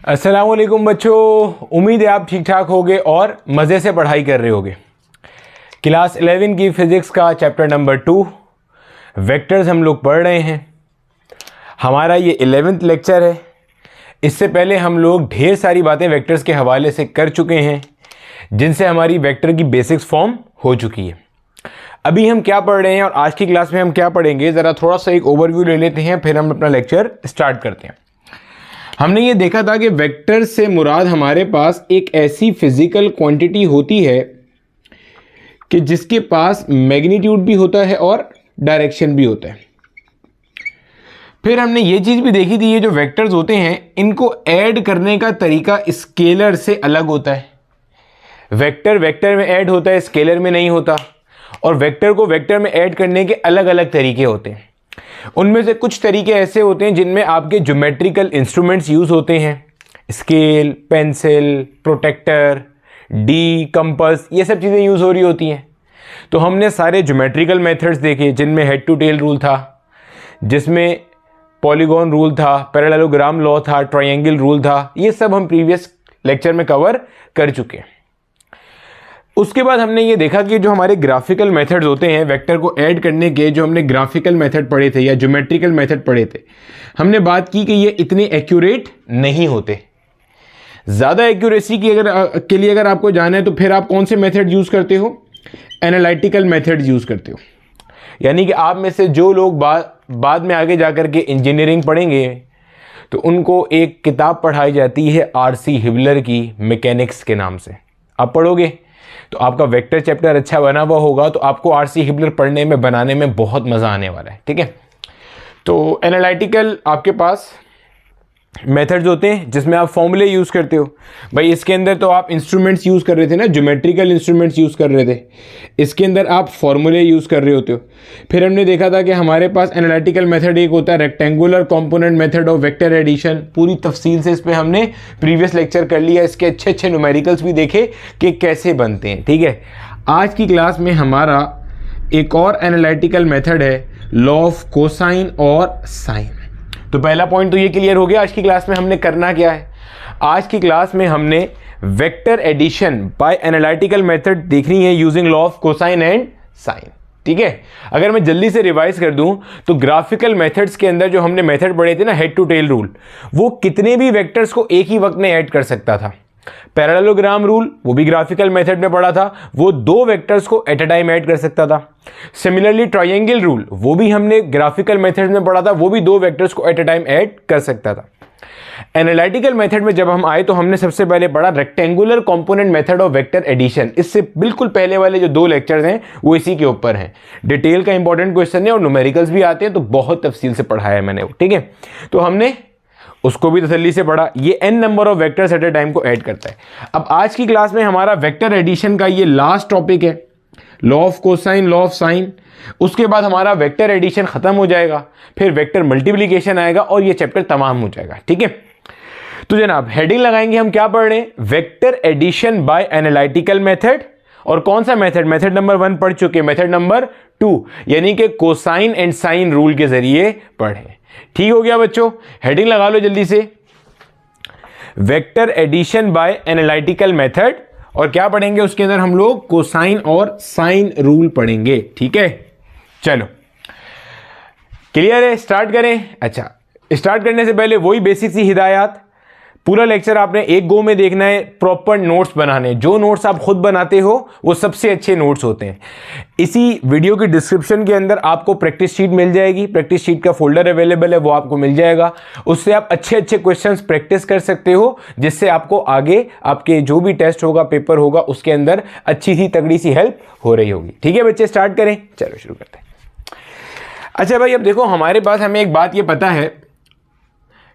अस्सलामुअलैकुम बच्चों, उम्मीद है आप ठीक ठाक होगे और मज़े से पढ़ाई कर रहे होगे। क्लास 11 की फ़िज़िक्स का चैप्टर नंबर 2 वेक्टर्स हम लोग पढ़ रहे हैं। हमारा ये 11th लेक्चर है। इससे पहले हम लोग ढेर सारी बातें वेक्टर्स के हवाले से कर चुके हैं, जिनसे हमारी वेक्टर की बेसिक्स फॉर्म हो चुकी है। अभी हम क्या पढ़ रहे हैं और आज की क्लास में हम क्या पढ़ेंगे, ज़रा थोड़ा सा एक ओवरव्यू ले लेते हैं, फिर हम अपना लेक्चर स्टार्ट करते हैं। हमने ये देखा था कि वेक्टर से मुराद हमारे पास एक ऐसी फिजिकल क्वांटिटी होती है कि जिसके पास मैग्नीट्यूड भी होता है और डायरेक्शन भी होता है। फिर हमने ये चीज़ भी देखी थी, ये जो वेक्टर्स होते हैं इनको ऐड करने का तरीका स्केलर से अलग होता है। वेक्टर वेक्टर में ऐड होता है, स्केलर में नहीं होता। और वेक्टर को वेक्टर में ऐड करने के अलग अलग तरीके होते हैं। उनमें से कुछ तरीके ऐसे होते हैं जिनमें आपके ज्योमेट्रिकल इंस्ट्रूमेंट्स यूज़ होते हैं, scale, pencil, protractor, D, compass, ये सब चीज़ें यूज़ हो रही होती हैं। तो हमने सारे ज्योमेट्रिकल मेथड्स देखे, जिनमें हेड टू टेल रूल था, जिसमें पॉलीगॉन रूल था, पैरेललोग्राम लॉ था, ट्रायंगल रूल था। ये सब हम प्रीवियस लेक्चर में कवर कर चुके हैं। उसके बाद हमने ये देखा कि जो हमारे ग्राफिकल मेथड्स होते हैं वेक्टर को ऐड करने के, जो हमने ग्राफिकल मेथड पढ़े थे या ज्योमेट्रिकल मेथड पढ़े थे, हमने बात की कि ये इतने एक्यूरेट नहीं होते। ज़्यादा एक्यूरेसी की के लिए अगर आपको जाना है तो फिर आप कौन से मेथड यूज़ करते हो? एनालिटिकल मेथड यूज़ करते हो। यानी कि आप में से जो लोग बाद में आगे जा कर के इंजीनियरिंग पढ़ेंगे तो उनको एक किताब पढ़ाई जाती है आर.सी. हिबलर की, मैकेनिक्स के नाम से। आप पढ़ोगे तो आपका वेक्टर चैप्टर अच्छा बना हुआ होगा, तो आपको आर.सी. हिबलर पढ़ने में, बनाने में बहुत मज़ा आने वाला है। ठीक है, तो एनालिटिकल आपके पास मेथड्स होते हैं जिसमें आप फॉर्मूले यूज़ करते हो। भाई इसके अंदर तो आप इंस्ट्रूमेंट्स यूज़ कर रहे थे ना, ज्योमेट्रिकल इंस्ट्रूमेंट्स यूज़ कर रहे थे, इसके अंदर आप फॉर्मूले यूज़ कर रहे होते हो। फिर हमने देखा था कि हमारे पास एनालिटिकल मेथड एक होता है rectangular component method of vector addition. पूरी तफसील से इस पर हमने प्रीवियस लेक्चर कर लिया, इसके अच्छे अच्छे न्यूमेरिकल्स भी देखे कि कैसे बनते हैं। ठीक है, आज की क्लास में हमारा एक और एनालिटिकल मेथड है लॉ ऑफ कोसाइन और साइन। तो पहला पॉइंट तो ये क्लियर हो गया। आज की क्लास में हमने करना क्या है? आज की क्लास में हमने vector addition by analytical method देखनी है using law of cosine and sine. ठीक है, अगर मैं जल्दी से रिवाइज कर दूं तो ग्राफिकल मेथड्स के अंदर जो हमने मेथड पढ़े थे ना, हेड टू टेल रूल, वो कितने भी वेक्टर्स को एक ही वक्त में ऐड कर सकता था। पैरेललोग्राम रूल, वो भी ग्राफिकल मेथड में पढ़ा था, वो दो वेक्टर्स को एट अ टाइम ऐड कर सकता था। सिमिलरली ट्रायंगल रूल, वो भी हमने ग्राफिकल मेथड में पढ़ा था, वो भी दो वेक्टर्स को एट अ टाइम ऐड कर सकता था। एनालिटिकल मेथड में जब हम आए तो हमने सबसे पहले पढ़ा rectangular component method of vector addition. इससे बिल्कुल पहले वाले जो दो लेक्चर्स हैं वो इसी के ऊपर हैं। डिटेल का इंपॉर्टेंट क्वेश्चन है और न्यूमेरिकल्स भी आते हैं, तो बहुत तफसील से पढ़ाया है मैंने वो। ठीक है, तो हमने उसको भी तसल्ली से पढ़ा। ये n number of vectors at a time को ऐड करता है। अब आज की क्लास में हमारा वेक्टर एडिशन का ये लास्ट टॉपिक है, law of cosine, law of sign. उसके बाद हमारा वेक्टर एडिशन खत्म हो जाएगा, फिर वेक्टर मल्टीप्लिकेशन आएगा और ये चैप्टर तमाम हो जाएगा। ठीक है, तो जनाब हेडिंग लगाएंगे हम क्या पढ़ रहे हैं? Vector addition by analytical method. और कौन सा मेथड? मेथड नंबर 1 पढ़ चुके, मेथड नंबर 2 यानी कि कोसाइन एंड साइन रूल के जरिए पढ़े। ठीक हो गया बच्चों, हेडिंग लगा लो जल्दी से, vector addition by analytical method. और क्या पढ़ेंगे उसके अंदर? हम लोग कोसाइन और साइन रूल पढ़ेंगे। ठीक है, चलो क्लियर है, स्टार्ट करें। अच्छा, स्टार्ट करने से पहले वही बेसिक सी हिदायत, पूरा लेक्चर आपने एक गो में देखना है, प्रॉपर नोट्स बनाने। जो नोट्स आप खुद बनाते हो वो सबसे अच्छे नोट्स होते हैं। इसी वीडियो की डिस्क्रिप्शन के अंदर आपको प्रैक्टिस शीट मिल जाएगी, प्रैक्टिस शीट का फोल्डर अवेलेबल है, वो आपको मिल जाएगा। उससे आप अच्छे अच्छे क्वेश्चंस प्रैक्टिस कर सकते हो, जिससे आपको आगे आपके जो भी टेस्ट होगा, पेपर होगा, उसके अंदर अच्छी सी तगड़ी सी हेल्प हो रही होगी। ठीक है बच्चे, स्टार्ट करें, चलो शुरू करते हैं। अच्छा भाई, अब देखो हमारे पास हमें एक बात ये पता है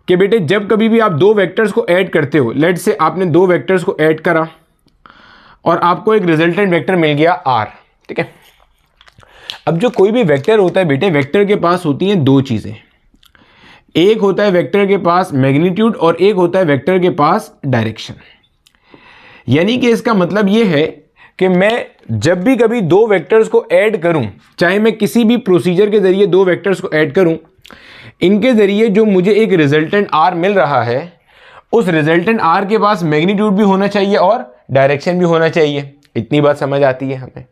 कि बेटे जब कभी भी आप दो वेक्टर्स को ऐड करते हो, लेट से आपने दो वेक्टर्स को ऐड करा और आपको एक रिजल्टेंट वेक्टर मिल गया r। ठीक है, अब जो कोई भी वेक्टर होता है बेटे, वेक्टर के पास होती हैं दो चीज़ें। एक होता है वेक्टर के पास मैग्नीट्यूड और एक होता है वेक्टर के पास डायरेक्शन। यानी कि इसका मतलब ये है कि मैं जब भी कभी दो वेक्टर्स को ऐड करूं, चाहे मैं किसी भी प्रोसीजर के जरिए दो वेक्टर्स को ऐड करूं, इनके जरिए जो मुझे एक रिजल्टेंट r मिल रहा है उस रिजल्टेंट आर के पास मैग्नीट्यूड भी होना चाहिए और डायरेक्शन भी होना चाहिए। इतनी बात समझ आती है हमें।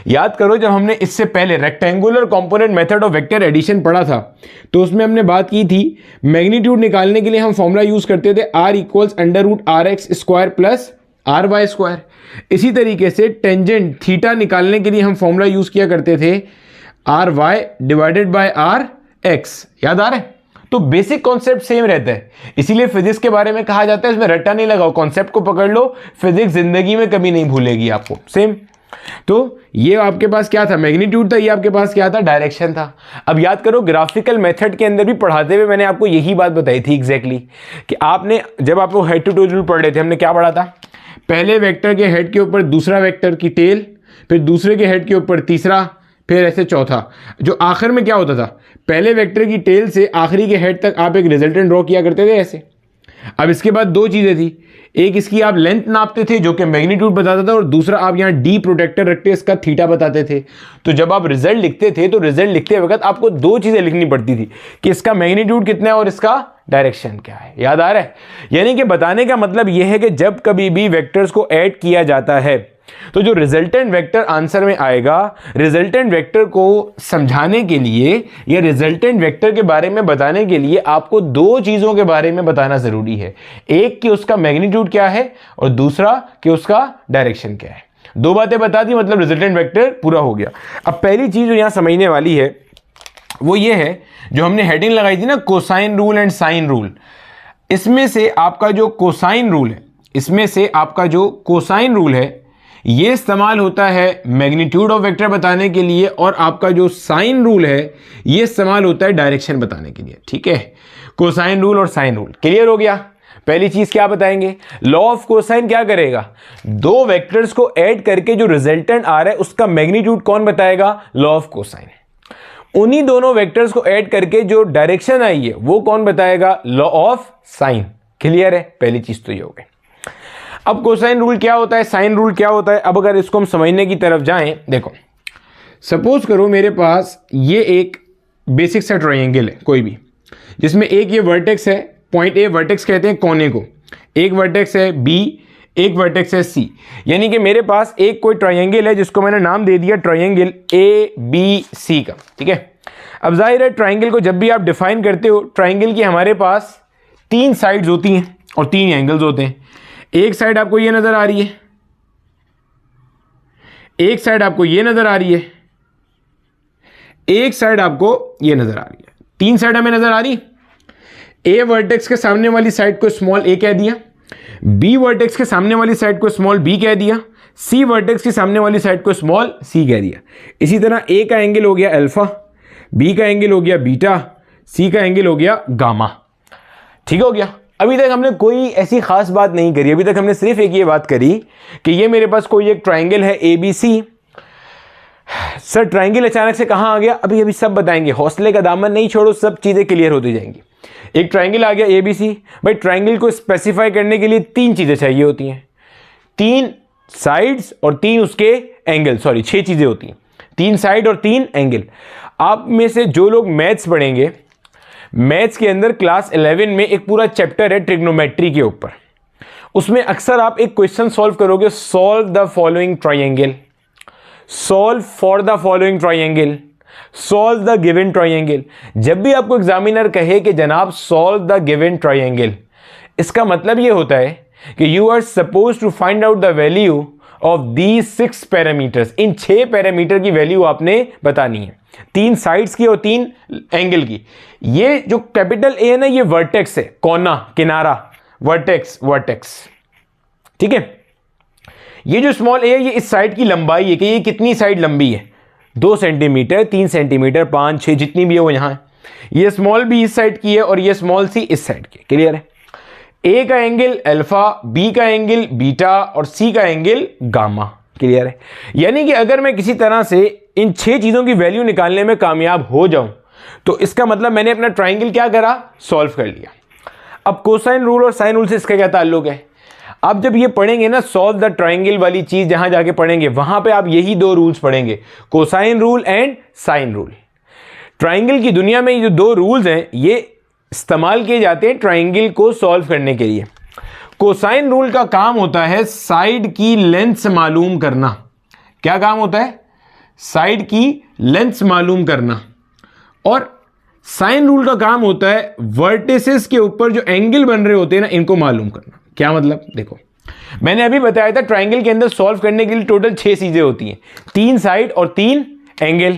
याद करो जब हमने इससे पहले rectangular component method of vector addition पढ़ा था तो उसमें हमने बात की थी मैग्नीट्यूड निकालने के लिए हम फॉर्मूला यूज करते थे r equals √rx² plus ry²। इसी तरीके से टेंजेंट थीटा निकालने के लिए हम फॉर्मूला यूज किया करते थे ry डिवाइडेड बाय rx। याद आ रहा है? तो बेसिक कॉन्सेप्ट सेम रहता है, इसीलिए फिजिक्स के बारे में कहा जाता है इसमें रट्टा नहीं लगाओ, कॉन्सेप्ट को पकड़ लो, फिजिक्स जिंदगी में कभी नहीं भूलेगी आपको। सेम। तो ये आपके पास क्या था? मैग्नीट्यूड था। ये आपके पास क्या था? डायरेक्शन था। अब याद करो ग्राफिकल मेथड के अंदर भी पढ़ाते हुए मैंने आपको यही बात बताई थी एग्जैक्टली कि आपने जब आपको हेड टू टू पढ़ रहे थे हमने क्या पढ़ा था? पहले वेक्टर के हेड के ऊपर दूसरा वेक्टर की टेल, फिर दूसरे के हेड के ऊपर तीसरा, फिर ऐसे चौथा, जो आखिर में क्या होता था पहले वेक्टर की टेल से आखिरी के हेड तक आप एक रिजल्टेंट ड्रॉ किया करते थे ऐसे। अब इसके बाद दो चीजें थी, एक इसकी आप लेंथ नापते थे जो कि मैग्नीट्यूड बताता था और दूसरा आप यहाँ डी प्रोटेक्टर रखते इसका थीटा बताते थे। तो जब आप रिजल्ट लिखते थे तो रिजल्ट लिखते वक्त आपको दो चीजें लिखनी पड़ती थी कि इसका मैग्नीट्यूड कितना है और इसका डायरेक्शन क्या है। याद आ रहा है? यानी कि बताने का मतलब यह है कि जब कभी भी वेक्टर्स को ऐड किया जाता है तो जो रिजल्टेंट वेक्टर आंसर में आएगा, रिजल्टेंट वेक्टर को समझाने के लिए या रिजल्टेंट वेक्टर के बारे में बताने के लिए आपको दो चीजों के बारे में बताना जरूरी है, एक कि उसका मैग्नीट्यूड क्या है और दूसरा कि उसका डायरेक्शन क्या है। दो बातें बता दी मतलब रिजल्टेंट वेक्टर पूरा हो गया। अब पहली चीज जो यहां समझने वाली है वो ये है, जो हमने हेडिंग लगाई थी ना cosine rule and sine rule, इसमें से आपका जो कोसाइन रूल है, इसमें से आपका जो कोसाइन रूल है ये इस्तेमाल होता है मैग्नीट्यूड ऑफ वेक्टर बताने के लिए और आपका जो साइन रूल है ये इस्तेमाल होता है डायरेक्शन बताने के लिए। ठीक है, कोसाइन रूल और साइन रूल क्लियर हो गया। पहली चीज क्या बताएंगे? लॉ ऑफ कोसाइन क्या करेगा? दो वेक्टर्स को ऐड करके जो रिजल्टेंट आ रहा है उसका मैग्नीट्यूड कौन बताएगा? Law of cosine. उन्हीं दोनों वेक्टर्स को ऐड करके जो डायरेक्शन आई है वो कौन बताएगा? Law of sign. क्लियर है? पहली चीज तो ये हो गई। अब कोसाइन रूल क्या होता है, साइन रूल क्या होता है? अब अगर इसको हम समझने की तरफ जाएं, देखो सपोज करो मेरे पास ये एक बेसिक सा ट्रायंगल है कोई भी, जिसमें एक ये वर्टेक्स है, पॉइंट ए वर्टेक्स कहते हैं कोने को, एक वर्टेक्स है बी, एक वर्टेक्स है सी। यानी कि मेरे पास एक कोई ट्रायंगल है जिसको मैंने नाम दे दिया ट्रायंगल ए बी सी का। ठीक है, अब जाहिर है ट्रायंगल को जब भी आप डिफाइन करते हो, ट्रायंगल की हमारे पास तीन साइड्स होती हैं और तीन एंगल्स होते हैं। एक साइड आपको ये नजर आ रही है, एक साइड आपको ये नजर आ रही है, एक साइड आपको ये नजर आ रही है। तीन साइड हमें नजर आ रही। ए वर्टेक्स के सामने वाली साइड को स्मॉल ए कह दिया, बी वर्टेक्स के सामने वाली साइड को स्मॉल बी कह दिया, सी वर्टेक्स के सामने वाली साइड को स्मॉल सी कह दिया। इसी तरह ए का एंगल हो गया अल्फा, बी का एंगल हो गया बीटा, सी का एंगल हो गया गामा। ठीक हो गया। अभी तक हमने कोई ऐसी खास बात नहीं करी, अभी तक हमने सिर्फ एक ये बात करी कि ये मेरे पास कोई एक ट्रायंगल है A B C. Sir triangle अचानक से कहां आ गया? अभी अभी सब बताएंगे, हौसले का दामन नहीं छोड़ो, सब चीजें क्लियर होती जाएंगी। एक ट्रायंगल आ गया ए बी सी। भाई ट्रायंगल को स्पेसिफाई करने के लिए तीन चीजें चाहिए होती हैं, तीन साइड्स और तीन उसके एंगल, सॉरी 6 चीजें होती हैं, तीन साइड और तीन एंगल। आप में से जो लोग मैथ्स पढ़ेंगे, मैथ्स के अंदर क्लास 11 में एक पूरा चैप्टर है ट्रिग्नोमेट्री के ऊपर, उसमें अक्सर आप एक क्वेश्चन सॉल्व करोगे, solve the following triangle, solve for the following triangle, solve the given triangle. जब भी आपको एग्जामिनर कहे कि जनाब सॉल्व द गिवन ट्रायंगल, इसका मतलब यह होता है कि you are suppose to find out the value of these 6 parameters. इन 6 पैरामीटर की वैल्यू आपने बतानी है, तीन साइड्स की और तीन एंगल की। ये जो कैपिटल ए है ना, ये वर्टेक्स है, कोना, किनारा, वर्टेक्स, वर्टेक्स। ठीक है, ये जो स्मॉल ए है ये इस साइड की लंबाई है कि ये कितनी साइड लंबी है, 2 सेंटीमीटर, 3 सेंटीमीटर, 5, 6 जितनी भी है वो यहां है। ये स्मॉल बी इस साइड की है और ये स्मॉल सी इस साइड की। क्लियर है? ए का एंगल अल्फा, बी का एंगल बीटा और सी का एंगल गामा। क्लियर है? यानी कि अगर मैं किसी तरह से इन 6 चीजों की वैल्यू निकालने में कामयाब हो जाऊं तो इसका मतलब मैंने अपना ट्रायंगल क्या करा? सॉल्व कर लिया। अब कोसाइन रूल और साइन रूल से इसका क्या ताल्लुक है? आप जब ये पढ़ेंगे ना सॉल्व द ट्रायंगल वाली चीज, जहां जाके पढ़ेंगे वहां पे आप यही दो रूल्स पढ़ेंगे, cosine rule and sine rule. Triangle की दुनिया में ये जो दो रूल्स हैं ये इस्तेमाल किए जाते हैं ट्रायंगल को सॉल्व करने के लिए। कोसाइन रूल का काम होता है साइड की लेंथ मालूम करना। क्या काम होता है? साइड की लेंथ मालूम करना। और साइन रूल का काम होता है वर्टिसेस के ऊपर जो एंगल बन रहे होते हैं ना, इनको मालूम करना। क्या मतलब? देखो, मैंने अभी बताया था ट्राइंगल के अंदर सॉल्व करने के लिए टोटल 6 चीजें होती हैं, 3 साइड और 3 एंगल।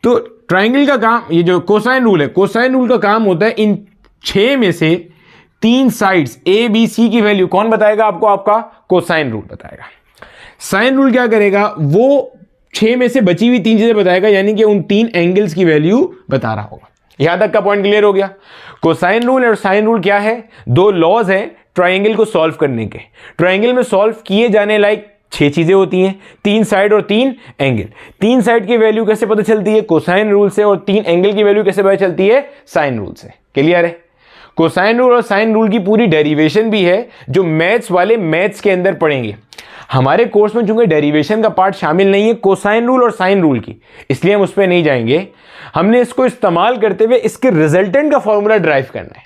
तो ट्राइंगल का काम, ये जो कोसाइन रूल है, कोसाइन रूल का काम होता है इन 6 में से 3 साइड्स ए बी सी की वैल्यू कौन बताएगा आपको? आपका कोसाइन रूल बताएगा। साइन रूल क्या करेगा? वो 6 में से बची हुई 3 चीजें बताएगा, यानी कि उन 3 एंगल्स की वैल्यू बता रहा होगा। यहां तक का पॉइंट क्लियर हो गया? कोसाइन रूल और साइन रूल क्या है? 2 लॉज हैं ट्राइंगल को सॉल्व करने के। ट्राइंगल में सॉल्व किए जाने लायक 6 चीजें होती हैं, 3 साइड और 3 एंगल। 3 साइड की वैल्यू कैसे पता चलती है? कोसाइन रूल से। और 3 एंगल की वैल्यू कैसे पता चलती है? साइन रूल से। क्लियर है? कोसाइन रूल और साइन रूल की पूरी डेरिवेशन भी है जो मैथ्स वाले मैथ्स के अंदर पढ़ेंगे। हमारे कोर्स में चूंकि डेरिवेशन का पार्ट शामिल नहीं है कोसाइन रूल और साइन रूल की, इसलिए हम उस पर नहीं जाएंगे। हमने इसको इस्तेमाल करते हुए इसके रिजल्टेंट का फॉर्मूला ड्राइव करना है।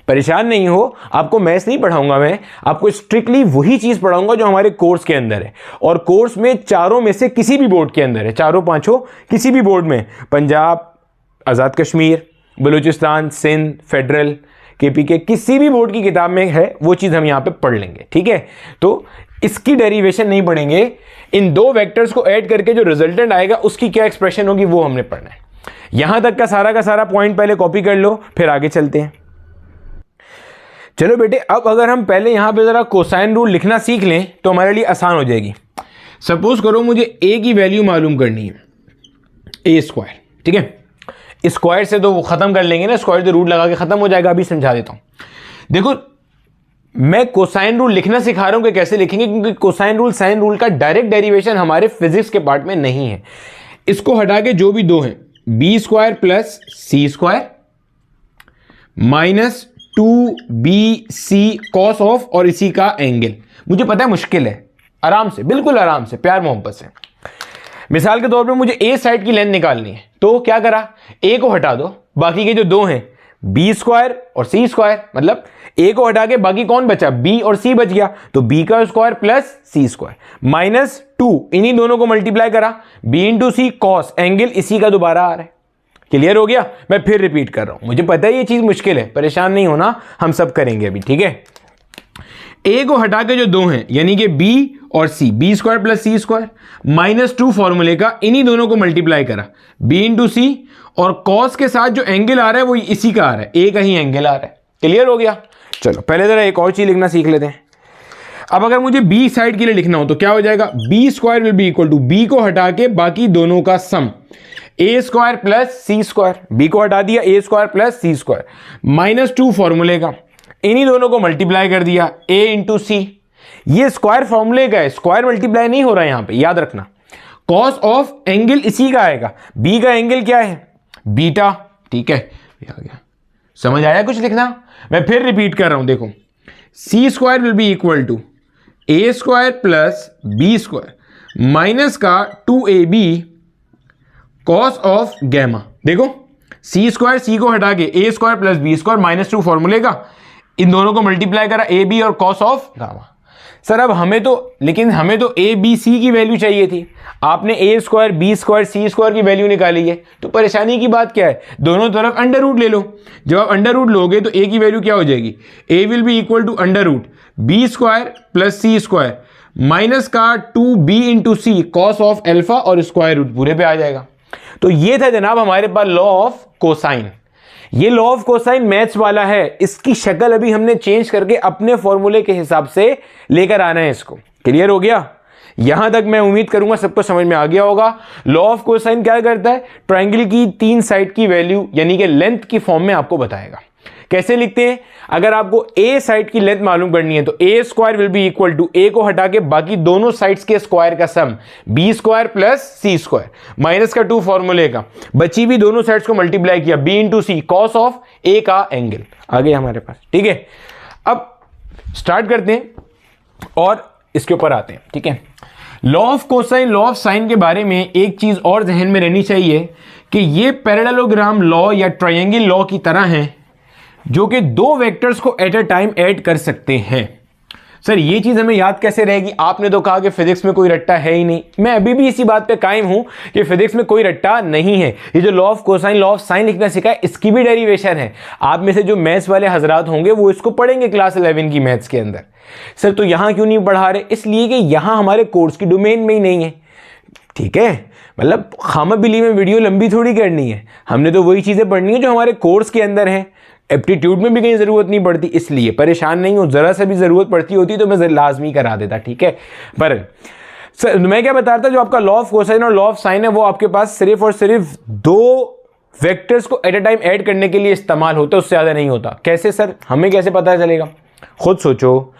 परेशान नहीं हो, आपको मैथ्स नहीं पढ़ाऊंगा मैं, आपको स्ट्रिक्टली वही चीज पढ़ाऊंगा जो हमारे कोर्स के अंदर है। और कोर्स में चारों में से किसी भी बोर्ड के अंदर है, चारों पांचों किसी भी बोर्ड में, पंजाब, आज़ाद कश्मीर, बलूचिस्तान, सिंध, फेडरल, केपीके, किसी भी बोर्ड की किताब में है, वो चीज हम यहां पे पढ़ लेंगे। ठीक है? तो इसकी डेरिवेशन नहीं पढ़ेंगे, इन 2 वेक्टर्स को ऐड करके जो रिजल्टेंट आएगा उसकी क्या एक्सप्रेशन होगी वो हमने पढ़ना है। यहां तक का सारा पॉइंट पहले कॉपी कर लो, फिर आगे चलते हैं। चलो बेटे, अब अगर हम पहले यहां पे जरा कोसाइन रूल लिखना सीख लें तो हमारे लिए आसान हो जाएगी। सपोज करो मुझे ए की वैल्यू मालूम करनी है, ए स्क्वायर। ठीक है? स्क्वायर से तो वो खत्म कर लेंगे ना, स्क्वायर से रूट लगा के खत्म हो जाएगा। अभी समझा देता हूं। देखो, मैं कोसाइन रूल लिखना सिखा रहा हूं कि कैसे लिखेंगे, क्योंकि कोसाइन रूल साइन रूल का डायरेक्ट डेरिवेशन हमारे फिजिक्स के पार्ट में नहीं है। इसको हटा के जो भी 2 हैं, B square plus C square minus 2bc cos of, और इसी का एंगल। मुझे पता है मुश्किल है, आराम से, बिल्कुल आराम से, प्यार मोहब्बत से। मिसाल के तौर पे मुझे ए साइड की लेंथ निकालनी है, तो क्या करा? ए को हटा दो, बाकी के जो 2 हैं बी स्क्वायर और सी स्क्वायर, मतलब ए को हटा के बाकी कौन बचा? बी और सी बच गया, तो बी का square plus C square minus 2, इन्हीं दोनों को मल्टीप्लाई करा, B into C cos, angle इसी का दोबारा आ रहा है। क्लियर हो गया? मैं फिर रिपीट कर रहा हूं, मुझे पता है ये चीज मुश्किल है, परेशान नहीं होना, हम सब करेंगे अभी। ठीक है? ए को हटा के जो 2 हैं, यानी कि बी और सी, B square plus C square minus 2 फॉर्मूले का इन्हीं दोनों को मल्टीप्लाई करा, बी इंटू सी, और कॉस के साथ जो एंगल आ रहा है वो इसी का आ रहा है, ए का ही एंगल आ रहा है। क्लियर हो गया? चलो पहले जरा एक और चीज लिखना सीख लेते हैं। अब अगर मुझे बी साइड के लिए लिखना हो तो क्या हो जाएगा? B square will be equal to, B को हटा के बाकी दोनों का sum, A square plus C square, B को हटा दिया, A square plus C square minus 2 फॉर्मूले का, इन्हीं दोनों को मल्टीप्लाई कर दिया, ए इंटू सी। ये स्क्वायर फॉर्मूले का है, स्क्वायर मल्टीप्लाई नहीं हो रहा है यहां पे, याद रखना। कॉस ऑफ, एंगल इसी का आएगा, बी का एंगल क्या है? बीटा। ठीक है? आ गया, समझ आया कुछ लिखना? मैं फिर रिपीट कर रहा हूं, देखो, C square will be equal to A square plus B square minus का 2ab कॉस ऑफ गैमा। देखो, सी स्क्वायर, सी को हटा के A square plus B square minus 2 फॉर्मूले का, इन दोनों को मल्टीप्लाई करा, ए बी और कॉस ऑफ गामा। सर अब हमें तो ए बी सी की वैल्यू चाहिए थी, आपने ए स्क्वायर बी स्क्वायर सी स्क्वायर की वैल्यू निकाली है, तो परेशानी की बात क्या है? दोनों तरफ अंडर रूट ले लो। जब आप अंडर रूट लोगे तो ए की वैल्यू क्या हो जाएगी? A will be equal to under root B square plus C square minus का 2b into C cos of alpha, और स्क्वायर रूट पूरे पे आ जाएगा। तो ये था जनाब हमारे पास लॉ ऑफ कोसाइन। ये लॉ ऑफ कोसाइन मैथ्स वाला है, इसकी शक्ल अभी हमने चेंज करके अपने फॉर्मूले के हिसाब से लेकर आना है इसको। क्लियर हो गया? यहां तक मैं उम्मीद करूंगा सबको समझ में आ गया होगा। लॉ ऑफ कोसाइन क्या करता है? ट्राइंगल की 3 साइड की वैल्यू यानी कि लेंथ की फॉर्म में आपको बताएगा। कैसे लिखते हैं? अगर आपको ए साइड की लेंथ मालूम करनी है तो A square will be equal to, A को हटा के बाकी दोनों साइड्स के स्क्वायर का sum, B square plus C square minus का 2 फॉर्मूले का, बची भी दोनों साइड्स को मल्टीप्लाई किया, B into C cos of A का एंगल आ गया हमारे पास। ठीक है? अब स्टार्ट करते हैं और इसके ऊपर आते हैं। ठीक है? Law of cosine, law of sign के बारे में एक चीज और जहन में रहनी चाहिए कि ये पैरेललोग्राम लॉ या ट्रायंगल लॉ की तरह है जो कि 2 वेक्टर्स को एट अ टाइम ऐड कर सकते हैं। सर ये चीज़ हमें याद कैसे रहेगी? आपने तो कहा कि फिजिक्स में कोई रट्टा है ही नहीं। मैं अभी भी इसी बात पे कायम हूं कि फिजिक्स में कोई रट्टा नहीं है। ये जो law of cosine, law of sign लिखना सीखा है, इसकी भी डेरिवेशन है। आप में से जो मैथ्स वाले हजरात होंगे वो इसको पढ़ेंगे क्लास 11 की मैथ्स के अंदर। सर तो यहां क्यों नहीं पढ़ा रहे? इसलिए कि यहां हमारे कोर्स की डोमेन में ही नहीं है। ठीक है, मतलब खामबिली में वीडियो लंबी थोड़ी करनी है, हमने तो वही चीज़ें पढ़नी है जो हमारे कोर्स के अंदर है। एप्टीट्यूड में भी कहीं ज़रूरत नहीं पड़ती, इसलिए परेशान नहीं हो। ज़रा सा भी ज़रूरत पड़ती होती तो मैं लाजमी करा देता। ठीक है, पर सर मैं क्या बता रहा था, जो आपका लॉ ऑफ कोसाइन और लॉ ऑफ साइन है वो आपके पास सिर्फ और सिर्फ दो वेक्टर्स को एट ए टाइम ऐड करने के लिए इस्तेमाल होता है, उससे ज़्यादा नहीं होता। कैसे सर, हमें कैसे पता चलेगा? खुद सोचो।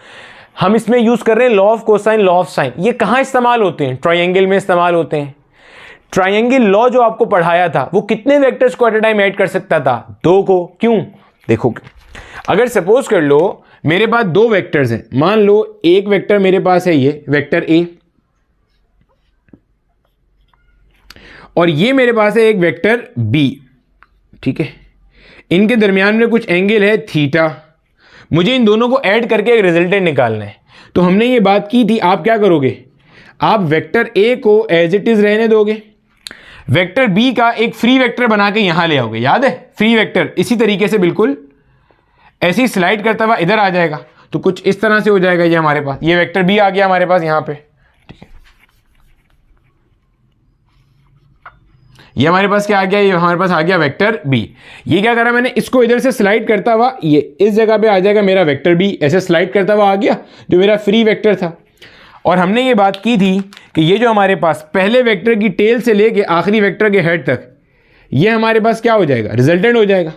हम इसमें यूज़ कर रहे हैं law of cosine, law of sign. ये कहाँ इस्तेमाल होते हैं? ट्रायंगल में इस्तेमाल होते हैं। ट्रायंगल लॉ जो आपको पढ़ाया था वो कितने वेक्टर्स को एट ए टाइम ऐड कर सकता था? दो को। क्यों? देखो, अगर सपोज कर लो मेरे पास दो वेक्टर्स हैं, मान लो एक वेक्टर मेरे पास है ये वेक्टर ए, और ये मेरे पास है एक वेक्टर बी। ठीक है, इनके दरमियान में कुछ एंगल है थीटा। मुझे इन दोनों को ऐड करके एक रिजल्टेंट निकालना है। तो हमने ये बात की थी, आप क्या करोगे? आप वेक्टर ए को एज इट इज रहने दोगे, वेक्टर बी का एक फ्री वेक्टर बना के यहां ले आओगे। याद है फ्री वेक्टर? इसी तरीके से बिल्कुल ऐसे ही स्लाइड करता हुआ इधर आ जाएगा, तो कुछ इस तरह से हो जाएगा। ये हमारे पास ये वेक्टर बी आ गया हमारे पास यहां पे। ठीक है, ये हमारे पास क्या आ गया? ये हमारे पास आ गया वेक्टर बी। ये क्या करा मैंने? इसको इधर से स्लाइड करता हुआ ये इस जगह पे आ जाएगा मेरा वेक्टर बी। ऐसे स्लाइड करता हुआ आ गया जो मेरा फ्री वेक्टर था। और हमने ये बात की थी कि ये जो हमारे पास पहले वेक्टर की टेल से लेके आखिरी वेक्टर के हेड तक, ये हमारे पास क्या हो जाएगा? रिजल्टेंट हो जाएगा।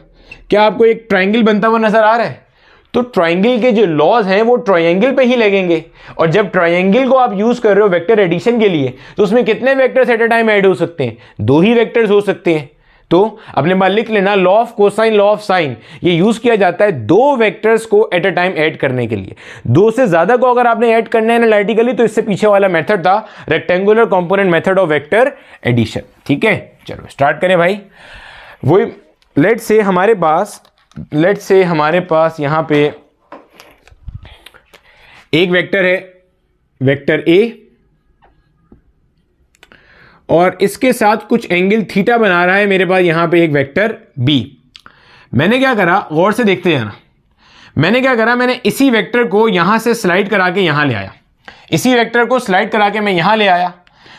क्या आपको एक ट्रायंगल बनता हुआ नजर आ रहा है? तो ट्रायंगल के जो लॉज हैं वो ट्रायंगल पे ही लगेंगे। और जब ट्रायंगल को आप यूज कर रहे हो वेक्टर एडिशन के लिए, तो उसमें कितने vectors at a time add हो सकते हैं? दो ही वेक्टर्स हो सकते हैं। तो अपने बात लिख लेना, law of cosine, law of sign, ये यूज किया जाता है दो वेक्टर्स को एट अ टाइम ऐड करने के लिए। दो से ज्यादा को अगर आपने ऐड करना है एनालिटिकली, तो इससे पीछे वाला मेथड था rectangular component method of vector addition. ठीक है, चलो स्टार्ट करें भाई। वही लेट्स से हमारे पास यहां पे एक वेक्टर है वेक्टर ए, और इसके साथ कुछ एंगल थीटा बना रहा है मेरे पास यहां पे एक वेक्टर बी। मैंने क्या करा, गौर से देखते जाना। मैंने क्या करा, मैंने इसी वेक्टर को यहां से स्लाइड करा के यहां ले आया। इसी वेक्टर को स्लाइड करा के मैं यहां ले आया।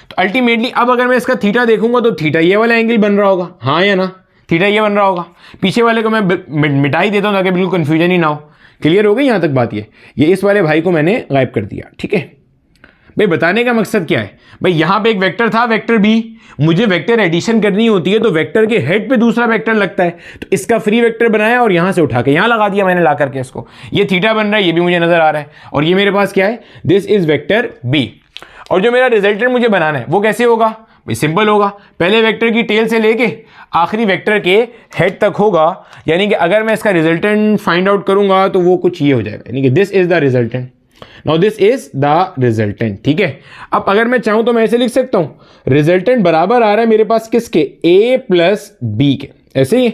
तो अल्टीमेटली अब अगर मैं इसका थीटा देखूंगा तो थीटा ये वाला एंगल बन रहा होगा, हाँ या ना? थीटा ये बन रहा होगा। पीछे वाले को मैं मिटाई देता हूं ताकि बिल्कुल कंफ्यूजन ही ना हो। क्लियर हो गई यहां तक बात? ये इस वाले भाई को मैंने गायब कर दिया। ठीक है भाई, बताने का मकसद क्या है भाई? यहां पे एक वेक्टर था वेक्टर बी, मुझे वेक्टर एडिशन करनी होती है तो वेक्टर के हेड पे दूसरा वेक्टर लगता है। तो इसका फ्री वेक्टर बनाया और यहां से उठा के यहां लगा दिया मैंने ला करके इसको। ये थीटा बन रहा है, ये भी मुझे नजर आ रहा है। और ये मेरे पास क्या है? This is vector B. और जो मेरा रिजल्टेंट मुझे बनाना है वो कैसे होगा भाई? सिंपल होगा, पहले वेक्टर की टेल से लेके आखिरी वेक्टर के हेड तक होगा। यानी कि अगर मैं इसका रिजल्टेंट फाइंड आउट करूंगा तो वो कुछ ये हो जाएगा, यानी कि this is the resultant. Now this is the resultant. ठीक है, अब अगर मैं चाहूं तो मैं ऐसे लिख सकता हूं, रिजल्टेंट बराबर आ रहा है मेरे पास किसके? ए प्लस बी के। ऐसे ही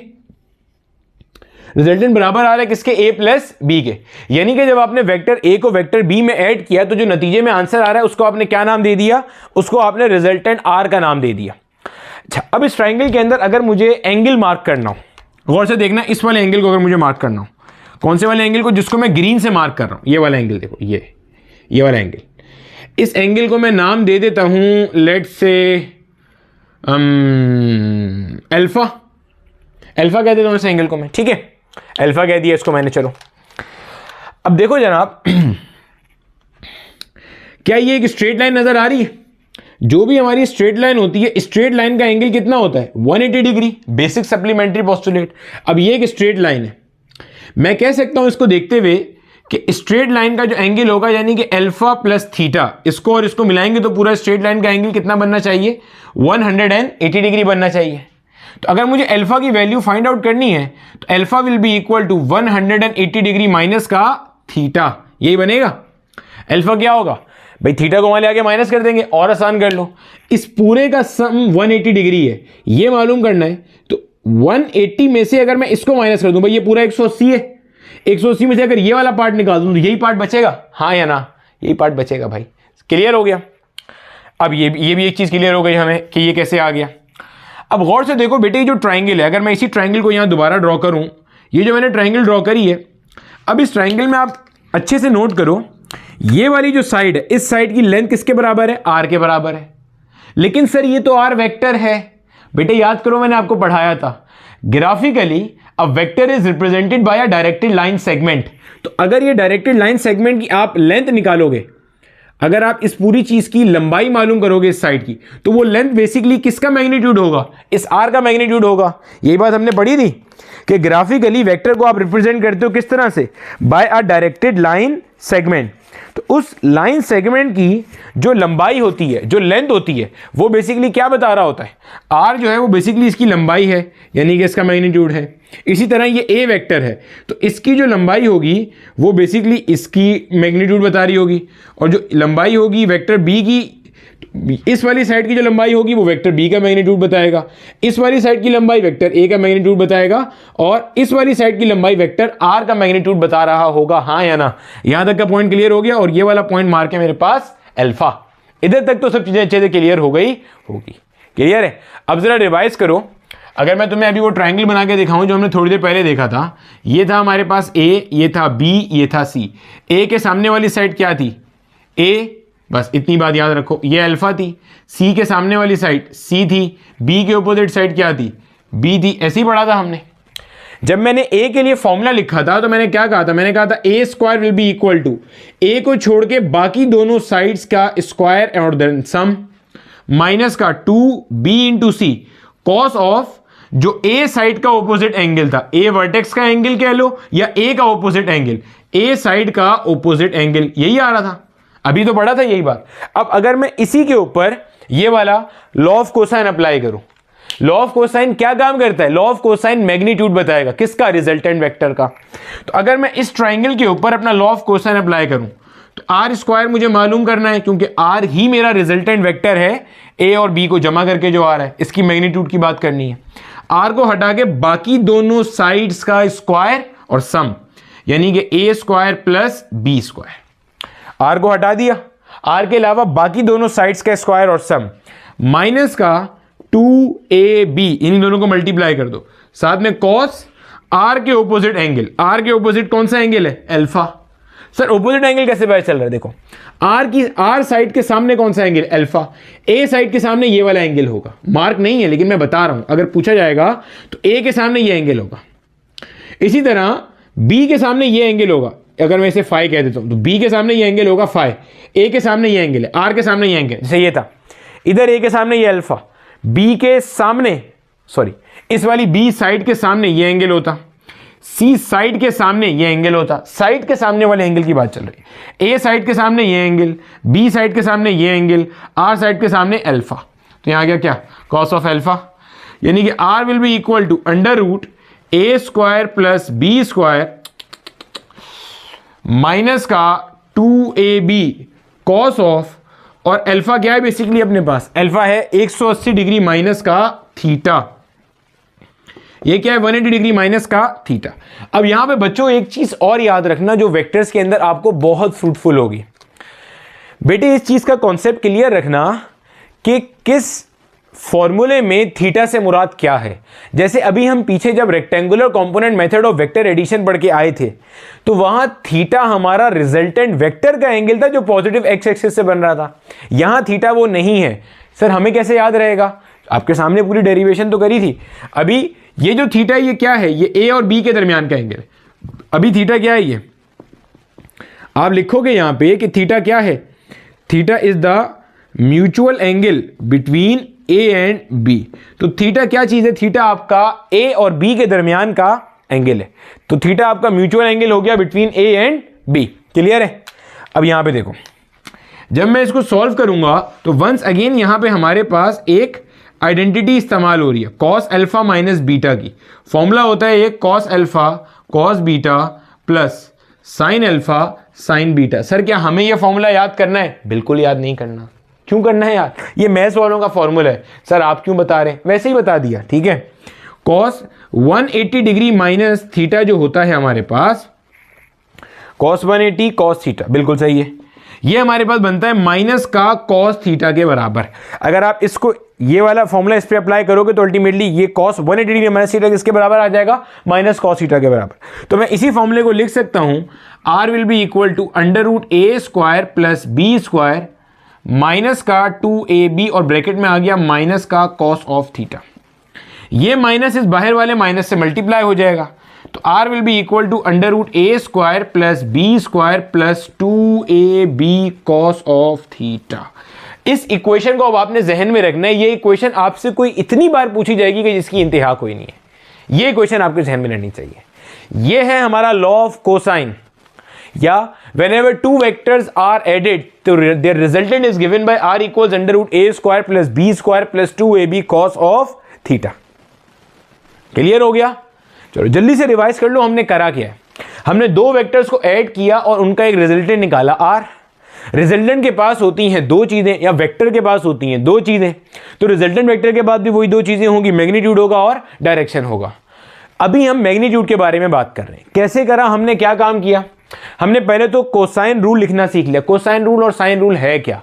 रिजल्टेंट बराबर आ रहा है किसके? ए प्लस बी के। यानी कि जब आपने वेक्टर ए को वेक्टर बी में ऐड किया तो जो नतीजे में आंसर आ रहा है उसको आपने क्या नाम दे दिया? उसको आपने रिजल्टेंट आर का नाम दे दिया। अच्छा, अब इस ट्राइंगल के अंदर अगर मुझे एंगल मार्क करना हो, गौर से देखना, इस वाले एंगल को अगर मुझे मार्क करना हो, कौन से वाले एंगल को? जिसको मैं ग्रीन से मार्क कर रहा हूं, ये वाला एंगल देखो, ये वाला एंगल। इस एंगल को मैं नाम दे देता हूं लेट्स से अल्फा। अल्फा कह देता हूं इस एंगल को मैं। ठीक है, अल्फा कह दिया इसको मैंने। चलो अब देखो जनाब, क्या ये एक स्ट्रेट लाइन नजर आ रही है? जो भी हमारी स्ट्रेट लाइन होती है, स्ट्रेट लाइन का एंगल कितना होता है? 180 डिग्री। Basic supplementary postulate. अब ये एक स्ट्रेट लाइन है, मैं कह सकता हूं इसको देखते हुए कि स्ट्रेट लाइन का जो एंगल होगा यानी कि अल्फा प्लस थीटा, इसको और इसको मिलाएंगे तो पूरा स्ट्रेट लाइन का एंगल कितना बनना चाहिए? 180 डिग्री बनना चाहिए। तो अगर मुझे अल्फा की वैल्यू फाइंड आउट करनी है तो alpha will be equal to 180 degree minus का थीटा। यही बनेगा। अल्फा क्या होगा भाई? थीटा को वहां ले आके माइनस कर देंगे, और आसान कर लो। इस पूरे का सम 180 डिग्री है, ये मालूम करना है। तो 180 में से अगर मैं इसको माइनस कर दूं, भाई ये पूरा 180 है, 180 में से अगर ये वाला पार्ट निकाल दूं तो यही पार्ट बचेगा, हाँ या ना, यही पार्ट बचेगा भाई। क्लियर हो गया। अब ये भी एक चीज क्लियर हो गई हमें कि ये कैसे आ गया। अब गौर से देखो बेटे, जो ट्राइंगल है, अगर मैं इसी ट्राइंगल को यहां दोबारा ड्रॉ करूं, ये जो मैंने ट्राइंगल ड्रॉ करी है, अब इस ट्राइंगल में आप अच्छे से नोट करो, ये वाली जो साइड है, इस साइड की लेंथ किसके बराबर है, आर के बराबर है। लेकिन सर ये तो आर वेक्टर है। बेटे याद करो, मैंने आपको पढ़ाया था graphically a vector is represented by a directed line segment. तो अगर ये डायरेक्टेड लाइन सेगमेंट की आप लेंथ निकालोगे, अगर आप इस पूरी चीज की लंबाई मालूम करोगे इस साइड की, तो वो लेंथ बेसिकली किसका मैग्नीट्यूड होगा, इस आर का मैग्नीट्यूड होगा। यही बात हमने पढ़ी थी कि ग्राफिकली वेक्टर को आप रिप्रेजेंट करते हो किस तरह से, बाय अ डायरेक्टेड लाइन सेगमेंट। तो उस लाइन सेगमेंट की जो लंबाई होती है, जो लेंथ होती है, वो बेसिकली क्या बता रहा होता है, आर जो है वो बेसिकली इसकी लंबाई है, यानी कि इसका मैग्नीट्यूड है। इसी तरह ये ए वेक्टर है, तो इसकी जो लंबाई होगी वो बेसिकली इसकी मैग्नीट्यूड बता रही होगी, और जो लंबाई होगी वेक्टर बी की, इस वाली साइड की जो लंबाई होगी वो वेक्टर बी का मैग्नीट्यूड बताएगा, इस वाली साइड की लंबाई वेक्टर ए का मैग्नीट्यूड बताएगा, और इस वाली साइड की लंबाई वेक्टर आर का मैग्नीट्यूड बता रहा होगा, हाँ या ना। यहां तक का पॉइंट क्लियर हो गया, और ये वाला पॉइंट मार्क है मेरे पास अल्फा। इधर तक तो सब चीजें अच्छे से क्लियर हो गई होगी। क्लियर है। अब जरा रिवाइज करो, अगर मैं तुम्हें अभी वो ट्राइंगल बना के दिखाऊं जो हमने थोड़ी देर पहले देखा था, ये था हमारे पास ए, ये था बी, ये था सी। ए के सामने वाली साइड क्या थी, ए, बस इतनी बात याद रखो, ये अल्फा थी। सी के सामने वाली साइड सी थी, बी के अपोजिट साइड क्या थी, बी थी। ऐसे ही पढ़ा था हमने। जब मैंने ए के लिए फॉर्मूला लिखा था तो मैंने क्या कहा था, मैंने कहा था A square will be equal to, A को छोड़ के बाकी दोनों साइड्स का स्क्वायर और देन सम, माइनस का 2b into C cos of जो ए साइड का ऑपोजिट एंगल था, ए वर्टेक्स का एंगल कह लो या ए का ऑपोजिट एंगल, ए साइड का ऑपोजिट एंगल, यही आ रहा था। अभी तो पढ़ा था यही बात। अब अगर मैं इसी के ऊपर ये वाला लॉ ऑफ कोसाइन अप्लाई करूं, लॉ ऑफ कोसाइन क्या काम करता है, लॉ ऑफ कोसाइन मैग्नीट्यूड बताएगा किसका, रिजल्टेंट वेक्टर का। तो अगर मैं इस ट्राइंगल के ऊपर अपना लॉ ऑफ कोसाइन अप्लाई करूं तो आर स्क्वायर मुझे मालूम करना है, क्योंकि आर ही मेरा रिजल्टेंट वेक्टर है, ए और बी को जमा करके जो आ रहा है, इसकी मैग्नीट्यूड की बात करनी है। आर को हटा के बाकी दोनों साइड्स का स्क्वायर और सम, यानी कि A square plus B square. R को हटा दिया, आर के अलावा बाकी दोनों साइड्स का स्क्वायर और सम, माइनस का 2ab, इन दोनों को मल्टीप्लाई कर दो, साथ में कॉस आर के ऑपोजिट एंगल, आर के ऑपोजिट कौन सा एंगल है, अल्फा। सर ऑपोजिट एंगल कैसे पता चल रहा है, देखो आर साइड के सामने कौन सा एंगल, अल्फा। ए साइड के सामने ये वाला एंगल होगा, मार्क नहीं है लेकिन मैं बता रहा हूं, अगर पूछा जाएगा तो ए के सामने ये एंगल होगा। इसी तरह बी के सामने ये एंगल होगा, अगर मैं इसे फाई कह देता हूं तो बी के सामने ये एंगल होगा फाई, ए के सामने ये एंगल है, आर के सामने ये एंगल, जैसे ये था इधर ए के सामने ये अल्फा, बी के सामने सॉरी इस वाली बी साइड के सामने ये एंगल होता, सी साइड के सामने ये एंगल होता, साइड के सामने वाले एंगल की बात चल रही है। ए साइड के सामने ये एंगल, बी साइड के सामने ये एंगल, आर साइड के सामने अल्फा। तो यहां आ गया क्या, कॉस ऑफ अल्फा, यानी कि R will be equal to under root A square plus B square minus का 2ab कॉस ऑफ, और अल्फा क्या है बेसिकली अपने पास, अल्फा है 180 डिग्री माइनस का थीटा, ये क्या है 180 डिग्री माइनस का थीटा। अब यहां पे बच्चों एक चीज और याद रखना जो वेक्टर्स के अंदर आपको बहुत फ्रूटफुल होगी। बेटे इस चीज का कॉन्सेप्ट क्लियर रखना कि किस फॉर्मूले में थीटा से मुराद क्या है। जैसे अभी हम पीछे जब rectangular component method of vector addition पढ़ के आए थे तो वहां थीटा हमारा रिजल्टेंट वेक्टर का एंगल था जो पॉजिटिव एक्स एक्सिस से बन रहा था। यहां थीटा वो नहीं है। सर हमें कैसे याद रहेगा, आपके सामने पूरी डेरिवेशन तो करी थी। अभी ये जो थीटा ये क्या है, ये ए और बी के दरमियान का एंगल। अभी थीटा क्या है, ये आप लिखोगे यहां पे कि थीटा क्या है, theta is the mutual angle between A and B. तो थीटा क्या चीज है, थीटा आपका ए और बी के दरमियान का एंगल है। तो थीटा आपका म्यूचुअल एंगल हो गया between A and B. Clear है। अब यहां पे देखो, जब मैं इसको सॉल्व करूंगा तो वंस अगेन यहां पे हमारे पास एक आइडेंटिटी इस्तेमाल हो रही है, कॉस अल्फा माइनस बीटा की। फॉर्मूला होता है एक cos alpha cos beta plus sine alpha sign beta. Sir क्या हमें यह फॉर्मूला याद करना है? बिल्कुल याद नहीं करना। क्यों करना है यार, ये मैथ्स वालों का फॉर्मूला है। सर आप क्यों बता रहे हैं, वैसे ही बता दिया, ठीक है। कॉस 180 डिग्री माइनस थीटा जो होता है हमारे पास, cos 180 cos थीटा, बिल्कुल सही है। ये हमारे पास बनता है माइनस का cos थीटा के बराबर। अगर आप इसको ये वाला फॉर्मूला इस पे अप्लाई करोगे तो अल्टीमेटली ये cos 180 डिग्री माइनस थीटा किसके बराबर आ जाएगा, माइनस cos थीटा के बराबर। तो मैं इसी फॉर्मूले को लिख सकता हूं, r will be equal to under root A square plus B square minus का 2ab और ब्रैकेट में आ गया माइनस का cos ऑफ थीटा। ये माइनस इस बाहर वाले माइनस से मल्टीप्लाई हो जाएगा, तो r will be equal to under root A square plus B square plus 2ab cos of theta. इस इक्वेशन को अब आपने जहन में रखना है। ये इक्वेशन आपसे कोई इतनी बार पूछी जाएगी कि जिसकी इंतहा कोई नहीं है। ये इक्वेशन आपके जहन में रहनी चाहिए। ये है हमारा लॉ ऑफ कोसाइन, या whenever two vectors are added तो their resultant is given by r equals under root a square plus b square plus 2ab cos of theta। Clear हो गया? चलो जल्दी से रिवाइज कर लो, हमने करा क्या है। हमने दो वेक्टर्स को ऐड किया और उनका एक रिजल्टेंट निकाला r। रिजल्टेंट के पास होती हैं दो चीजें, या वेक्टर के पास होती हैं दो चीजें, तो रिजल्टेंट वेक्टर के बाद भी वही दो चीजें होंगी, मैग्नीट्यूड होगा और डायरेक्शन होगा। अभी हम मैग्नीट्यूड के बारे में बात कर रहे हैं। कैसे करा, हमने क्या काम किया, हमने पहले तो कोसाइन रूल लिखना सीख लिया। कोसाइन रूल और साइन रूल है क्या?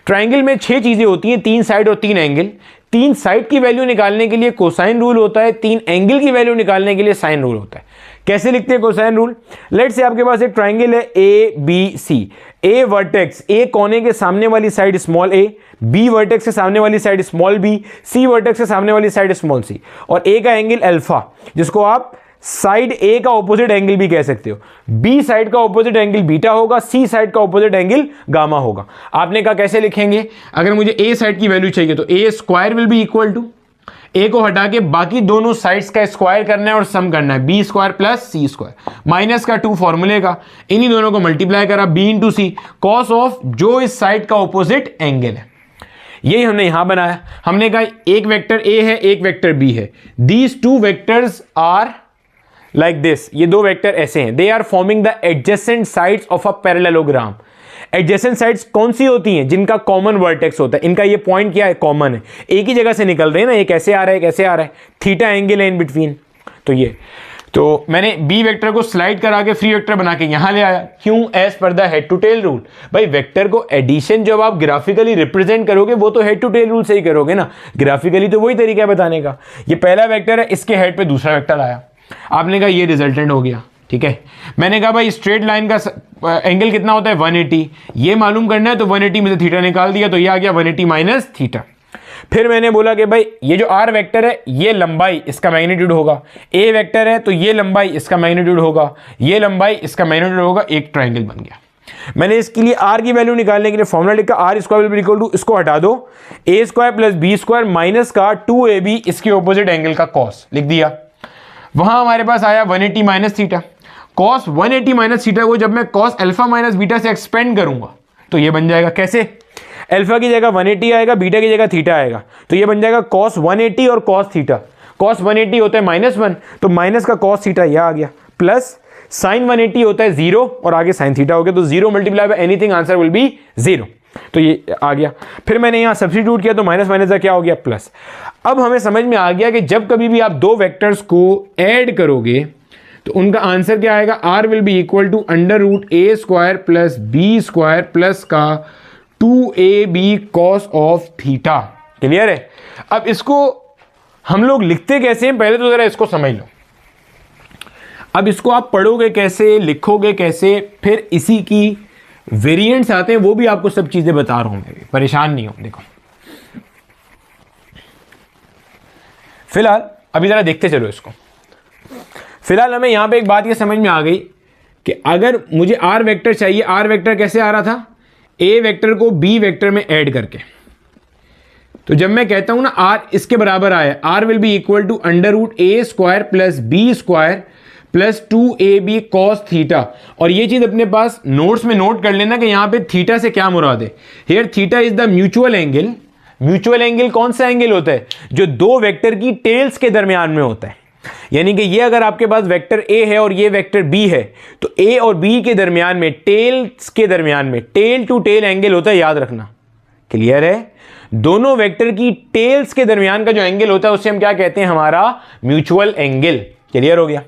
ट्राइंगल में 6 चीजें होती हैं, 3 साइड और 3 एंगल। 3 साइड की वैल्यू निकालने के लिए कोसाइन रूल होता है, 3 एंगल की वैल्यू निकालने के लिए साइन रूल होता है। कैसे लिखते हैं कोसाइन रूल? लेट से आपके पास एक ट्राइंगल है A B C. A vertex, ए कोने के सामने वाली साइड स्मॉल ए, बी वर्टेक्स के सामने वाली साइड स्मॉल बी, सी वर्टेक्स के सामने वाली साइड स्मॉल सी, और ए का एंगल अल्फा, जिसको आप साइड ए का ऑपोजिट एंगल भी कह सकते हो। बी साइड का ऑपोजिट एंगल बीटा होगा, सी साइड का ऑपोजिट एंगल गामा होगा। आपने कहा कैसे लिखेंगे, अगर मुझे ए साइड की वैल्यू चाहिए तो A square will be equal to, A को हटा के बाकी दोनों साइड्स का स्क्वायर करना है और सम करना है, B square plus C square, minus का 2 फॉर्मूले का, इन्हीं दोनों को मल्टीप्लाई करा, B into C cos of जो इस साइड का ऑपोजिट एंगल है। यही हमने यहां बनाया। हमने कहा एक वेक्टर ए है, एक वेक्टर बी है। These 2 vectors are like this, ये 2 वेक्टर ऐसे हैं। They are forming the adjacent sides of a parallelogram. Adjacent sides कौन सी होती हैं? जिनका कॉमन वर्टेक्स होता है। इनका ये पॉइंट क्या है? कॉमन है, एक ही जगह से निकल रहे हैं ना, एक ऐसे आ रहा है, एक ऐसे आ रहा है, थीटा एंगल है इन बिटवीन। तो ये, तो मैंने बी वेक्टर को स्लाइड करा के फ्री वेक्टर बना के यहां ले आया। क्यों? As per the head to tail rule. भाई वेक्टर को एडिशन जब आप ग्राफिकली रिप्रेजेंट करोगे वो तो हेड टू टेल रूल से ही करोगे ना, ग्राफिकली तो वही तरीका है बताने का। ये पहला वेक्टर है, इसके हेड पे दूसरा वेक्टर आया, आपने कहा ये रिजल्टेंट हो गया। ठीक है, मैंने कहा भाई स्ट्रेट लाइन का एंगल कितना होता है? 180। ये मालूम करना है तो 180 में से थीटा निकाल दिया, तो ये आ गया 180 माइनस थीटा। फिर मैंने बोला कि भाई ये जो आर वेक्टर है, ये लंबाई इसका मैग्नीट्यूड होगा। ए वेक्टर है तो ये लंबाई इसका मैग्नीट्यूड होगा, ये लंबाई इसका मैग्नीट्यूड होगा, एक ट्राइंगल बन गया। मैंने इसके लिए आर की वैल्यू निकालने के लिए फॉर्मूला लिखा, R square will equal to, इसको हटा दो, A square plus B square minus का 2ab इसके ऑपोजिट एंगल का कॉस लिख दिया। वहां हमारे पास आया 180 minus theta. Cos 180 minus theta को जब मैं कॉस अल्फा माइनस बीटा से एक्सपेंड करूंगा तो ये बन जाएगा। कैसे? अल्फा की जगह 180 आएगा, बीटा की जगह थीटा आएगा, तो ये बन जाएगा कॉस 180 और कॉस थीटा। कॉस 180 होता है -1, तो माइनस का कॉस थीटा यह आ गया, प्लस साइन 180 होता है 0 और आगे साइन थीटा हो गया, तो 0 multiply by anything answer will be 0। तो ये आ गया। फिर मैंने यहां सब्स्टिट्यूट किया तो माइनस माइनस का क्या हो गया? प्लस। अब हमें समझ में आ गया कि जब कभी भी आप दो वेक्टर्स को ऐड करोगे तो उनका आंसर क्या आएगा? R will be equal to under root A square plus B square plus का 2ab cos of theta. Clear है? अब इसको हम लोग लिखते कैसे हैं, पहले तो जरा इसको समझ लो। अब इसको आप पढ़ोगे कैसे, लिखोगे कैसे, फिर इसी की वेरिएंट्स आते हैं, वो भी आपको सब चीजें बता रहा हूं मैं, परेशान नहीं हो। देखो फिलहाल अभी जरा देखते चलो इसको। फिलहाल हमें यहां पे एक बात ये समझ में आ गई कि अगर मुझे आर वेक्टर चाहिए, आर वेक्टर कैसे आ रहा था? ए वेक्टर को बी वेक्टर में ऐड करके। तो जब मैं कहता हूं ना आर इसके बराबर आया, R will be equal to under root A square plus B square plus 2ab cos theta. और ये चीज अपने पास नोट्स में नोट कर लेना कि यहां पे थीटा से क्या मुराद है। Here theta is the mutual angle. Mutual angle कौन सा एंगल होता है? जो दो वेक्टर की टेल्स के दरमियान में होता है। यानी कि ये अगर आपके पास वेक्टर ए है और ये वेक्टर बी है, तो ए और बी के दरमियान में, टेल्स के दरमियान में टेल टू टेल एंगल होता है, याद रखना। क्लियर है? दोनों वेक्टर की टेल्स के दरमियान का जो एंगल होता है उसे हम क्या कहते हैं? हमारा म्यूचुअल एंगल। क्लियर हो गया?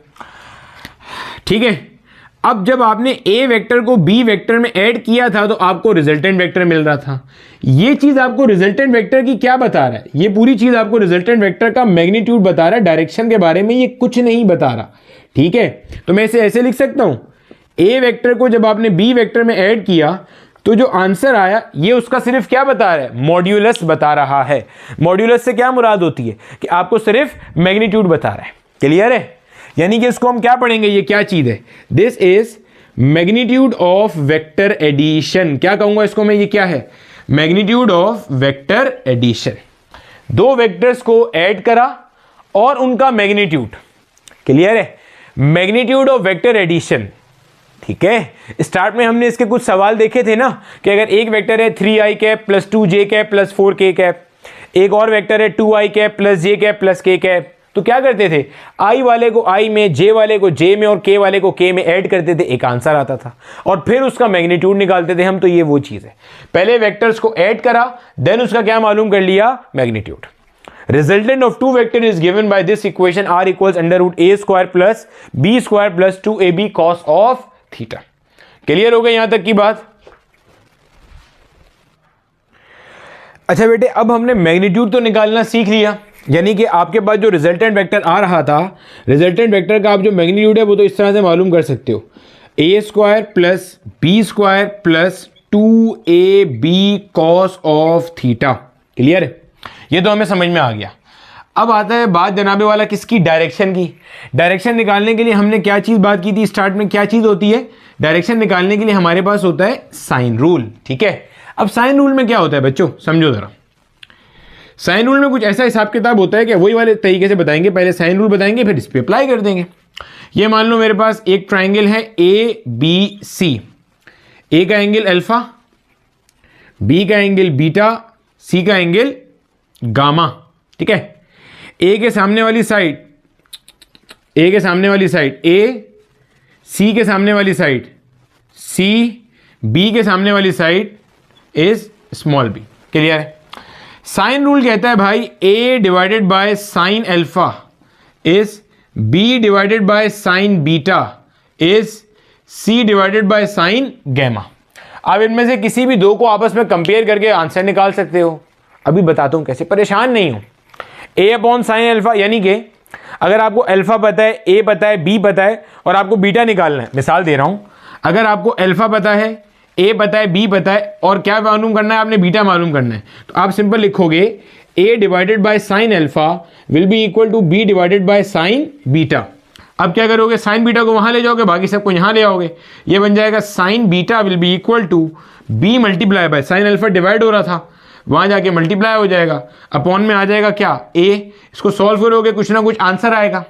ठीक है। अब जब आपने ए वेक्टर को बी वेक्टर में ऐड किया था तो आपको रिजल्टेंट वेक्टर मिल रहा था। ये चीज आपको रिजल्टेंट वेक्टर की क्या बता रहा है? ये पूरी चीज आपको रिजल्टेंट वेक्टर का मैग्नीट्यूड बता रहा है, डायरेक्शन के बारे में ये कुछ नहीं बता रहा। ठीक है, तो मैं इसे ऐसे लिख सकता हूं, ए वेक्टर को जब आपने बी वेक्टर में ऐड किया तो जो आंसर आया ये उसका सिर्फ क्या बता रहा है? मॉड्यूलस बता रहा है। मॉड्यूलस से क्या मुराद होती है कि आपको सिर्फ मैग्नीट्यूड बता रहा है। क्लियर है? यानी कि इसको हम क्या पढ़ेंगे, ये क्या चीज है? This is magnitude of vector addition. क्या कहूंगा इसको मैं? ये क्या है? Magnitude of vector addition. दो वेक्टर्स को ऐड करा और उनका मैग्नीट्यूड। क्लियर है? Magnitude of vector addition. ठीक है, स्टार्ट में हमने इसके कुछ सवाल देखे थे ना कि अगर एक वेक्टर है 3i cap plus 2j cap plus 4k cap, एक और वेक्टर है 2i cap plus j cap plus k cap, तो क्या करते थे? i वाले को i में, j वाले को j में और k वाले को k में ऐड करते थे, एक आंसर आता था और फिर उसका मैग्नीट्यूड निकालते थे हम। तो ये वो चीज है, पहले वेक्टर्स को ऐड करा देन उसका क्या मालूम कर लिया? Magnitude. Resultant of two vector is given by this equation r equals under root a square plus b square plus 2ab cos of theta। Clear हो गई यहां तक की बात? अच्छा बेटे, अब हमने मैग्नीट्यूड तो निकालना सीख लिया, यानी कि आपके पास जो रिजल्टेंट वेक्टर आ रहा था, रिजल्टेंट वेक्टर का आप जो मैग्नीट्यूड है वो तो इस तरह से मालूम कर सकते हो, a square plus b square plus 2ab cos of theta. Clear है? ये तो हमें समझ में आ गया। अब आता है बात जनाबे वाला किसकी? डायरेक्शन की। डायरेक्शन निकालने के लिए हमने क्या चीज बात की थी स्टार्ट में? क्या चीज होती है डायरेक्शन निकालने के लिए? हमारे पास होता है साइन रूल। ठीक है, अब साइन रूल में क्या होता है बच्चों, समझो जरा। साइन रूल में कुछ ऐसा हिसाब किताब होता है कि वही वाले तरीके से बताएंगे, पहले साइन रूल बताएंगे फिर इस पर अप्लाई कर देंगे। ये मान लो मेरे पास एक ट्राइंगल है ए बी सी, ए का एंगल अल्फा, बी का एंगल बीटा, सी का एंगल गामा। ठीक है, ए के सामने वाली साइड, ए के सामने वाली साइड ए, सी के सामने वाली साइड सी, बी के सामने वाली side is small B. Clear है? साइन रूल कहता है भाई A divided by sine alpha is B divided by sine beta is C divided by sine gamma. आप इनमें से किसी भी दो को आपस में कंपेयर करके आंसर निकाल सकते हो। अभी बताता हूं कैसे, परेशान नहीं हो। ए अपॉन साइन अल्फा, यानी कि अगर आपको अल्फा पता है, ए पता है, बी पता है और आपको बीटा निकालना है, मिसाल दे रहा हूं, अगर आपको अल्फा पता है, ए पता है, बी पता है और क्या मालूम करना है? आपने बीटा मालूम करना है, तो आप सिंपल लिखोगे A divided by sine alpha will be equal to B divided by sine beta. अब क्या करोगे? साइन बीटा को वहां ले जाओगे, बाकी सबको यहां ले आओगे, ये बन जाएगा sine beta will be equal to B multiply by sine alpha divide हो रहा था, वहां जाके मल्टीप्लाई हो जाएगा, अपॉन में आ जाएगा क्या? ए। इसको सॉल्व करोगे कुछ ना कुछ आंसर आएगा।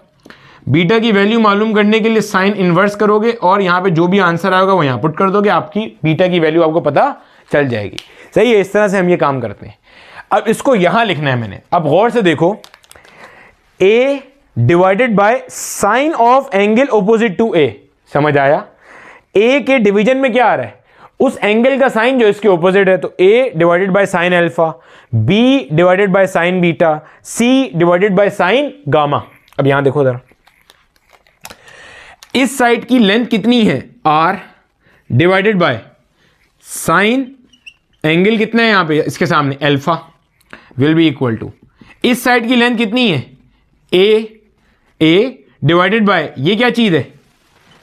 बीटा की वैल्यू मालूम करने के लिए साइन इनवर्स करोगे और यहाँ पे जो भी आंसर आएगा वो यहाँ पुट कर दोगे, आपकी बीटा की वैल्यू आपको पता चल जाएगी। सही है? इस तरह से हम ये काम करते हैं। अब इसको यहां लिखना है मैंने। अब गौर से देखो, A divided by sine of angle opposite to A. समझ आया? ए के डिवीजन में क्या आ रहा है? उस एंगल का साइन जो इसके ऑपोजिट है, तो A divided by sine alpha, B divided by sine beta, C divided by sine gamma. अब यहां देखो जरा, इस साइड की लेंथ कितनी है? R divided by sine angle कितना है यहां पे इसके सामने? Alpha will be equal to, इस साइड की लेंथ कितनी है? ए, ए डिवाइडेड बाय ये क्या चीज है?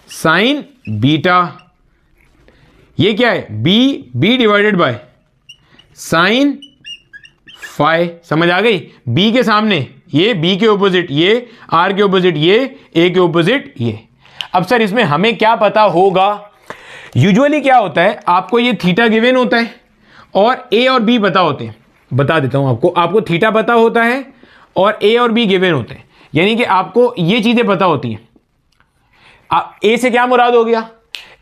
Sine beta. ये क्या है? B, B divided by sine phi. समझ आ गई? बी के सामने ये, बी के ऑपोजिट ये, आर के ऑपोजिट ये, ए के ऑपोजिट ये। अब सर इसमें हमें क्या पता होगा? यूजुअली क्या होता है, आपको ये थीटा गिवन होता है और ए और बी पता होते हैं। बता देता हूं आपको, आपको थीटा पता होता है और ए और बी गिवन होते हैं, यानी कि आपको ये चीजें पता होती हैं। ए से क्या मुराद हो गया?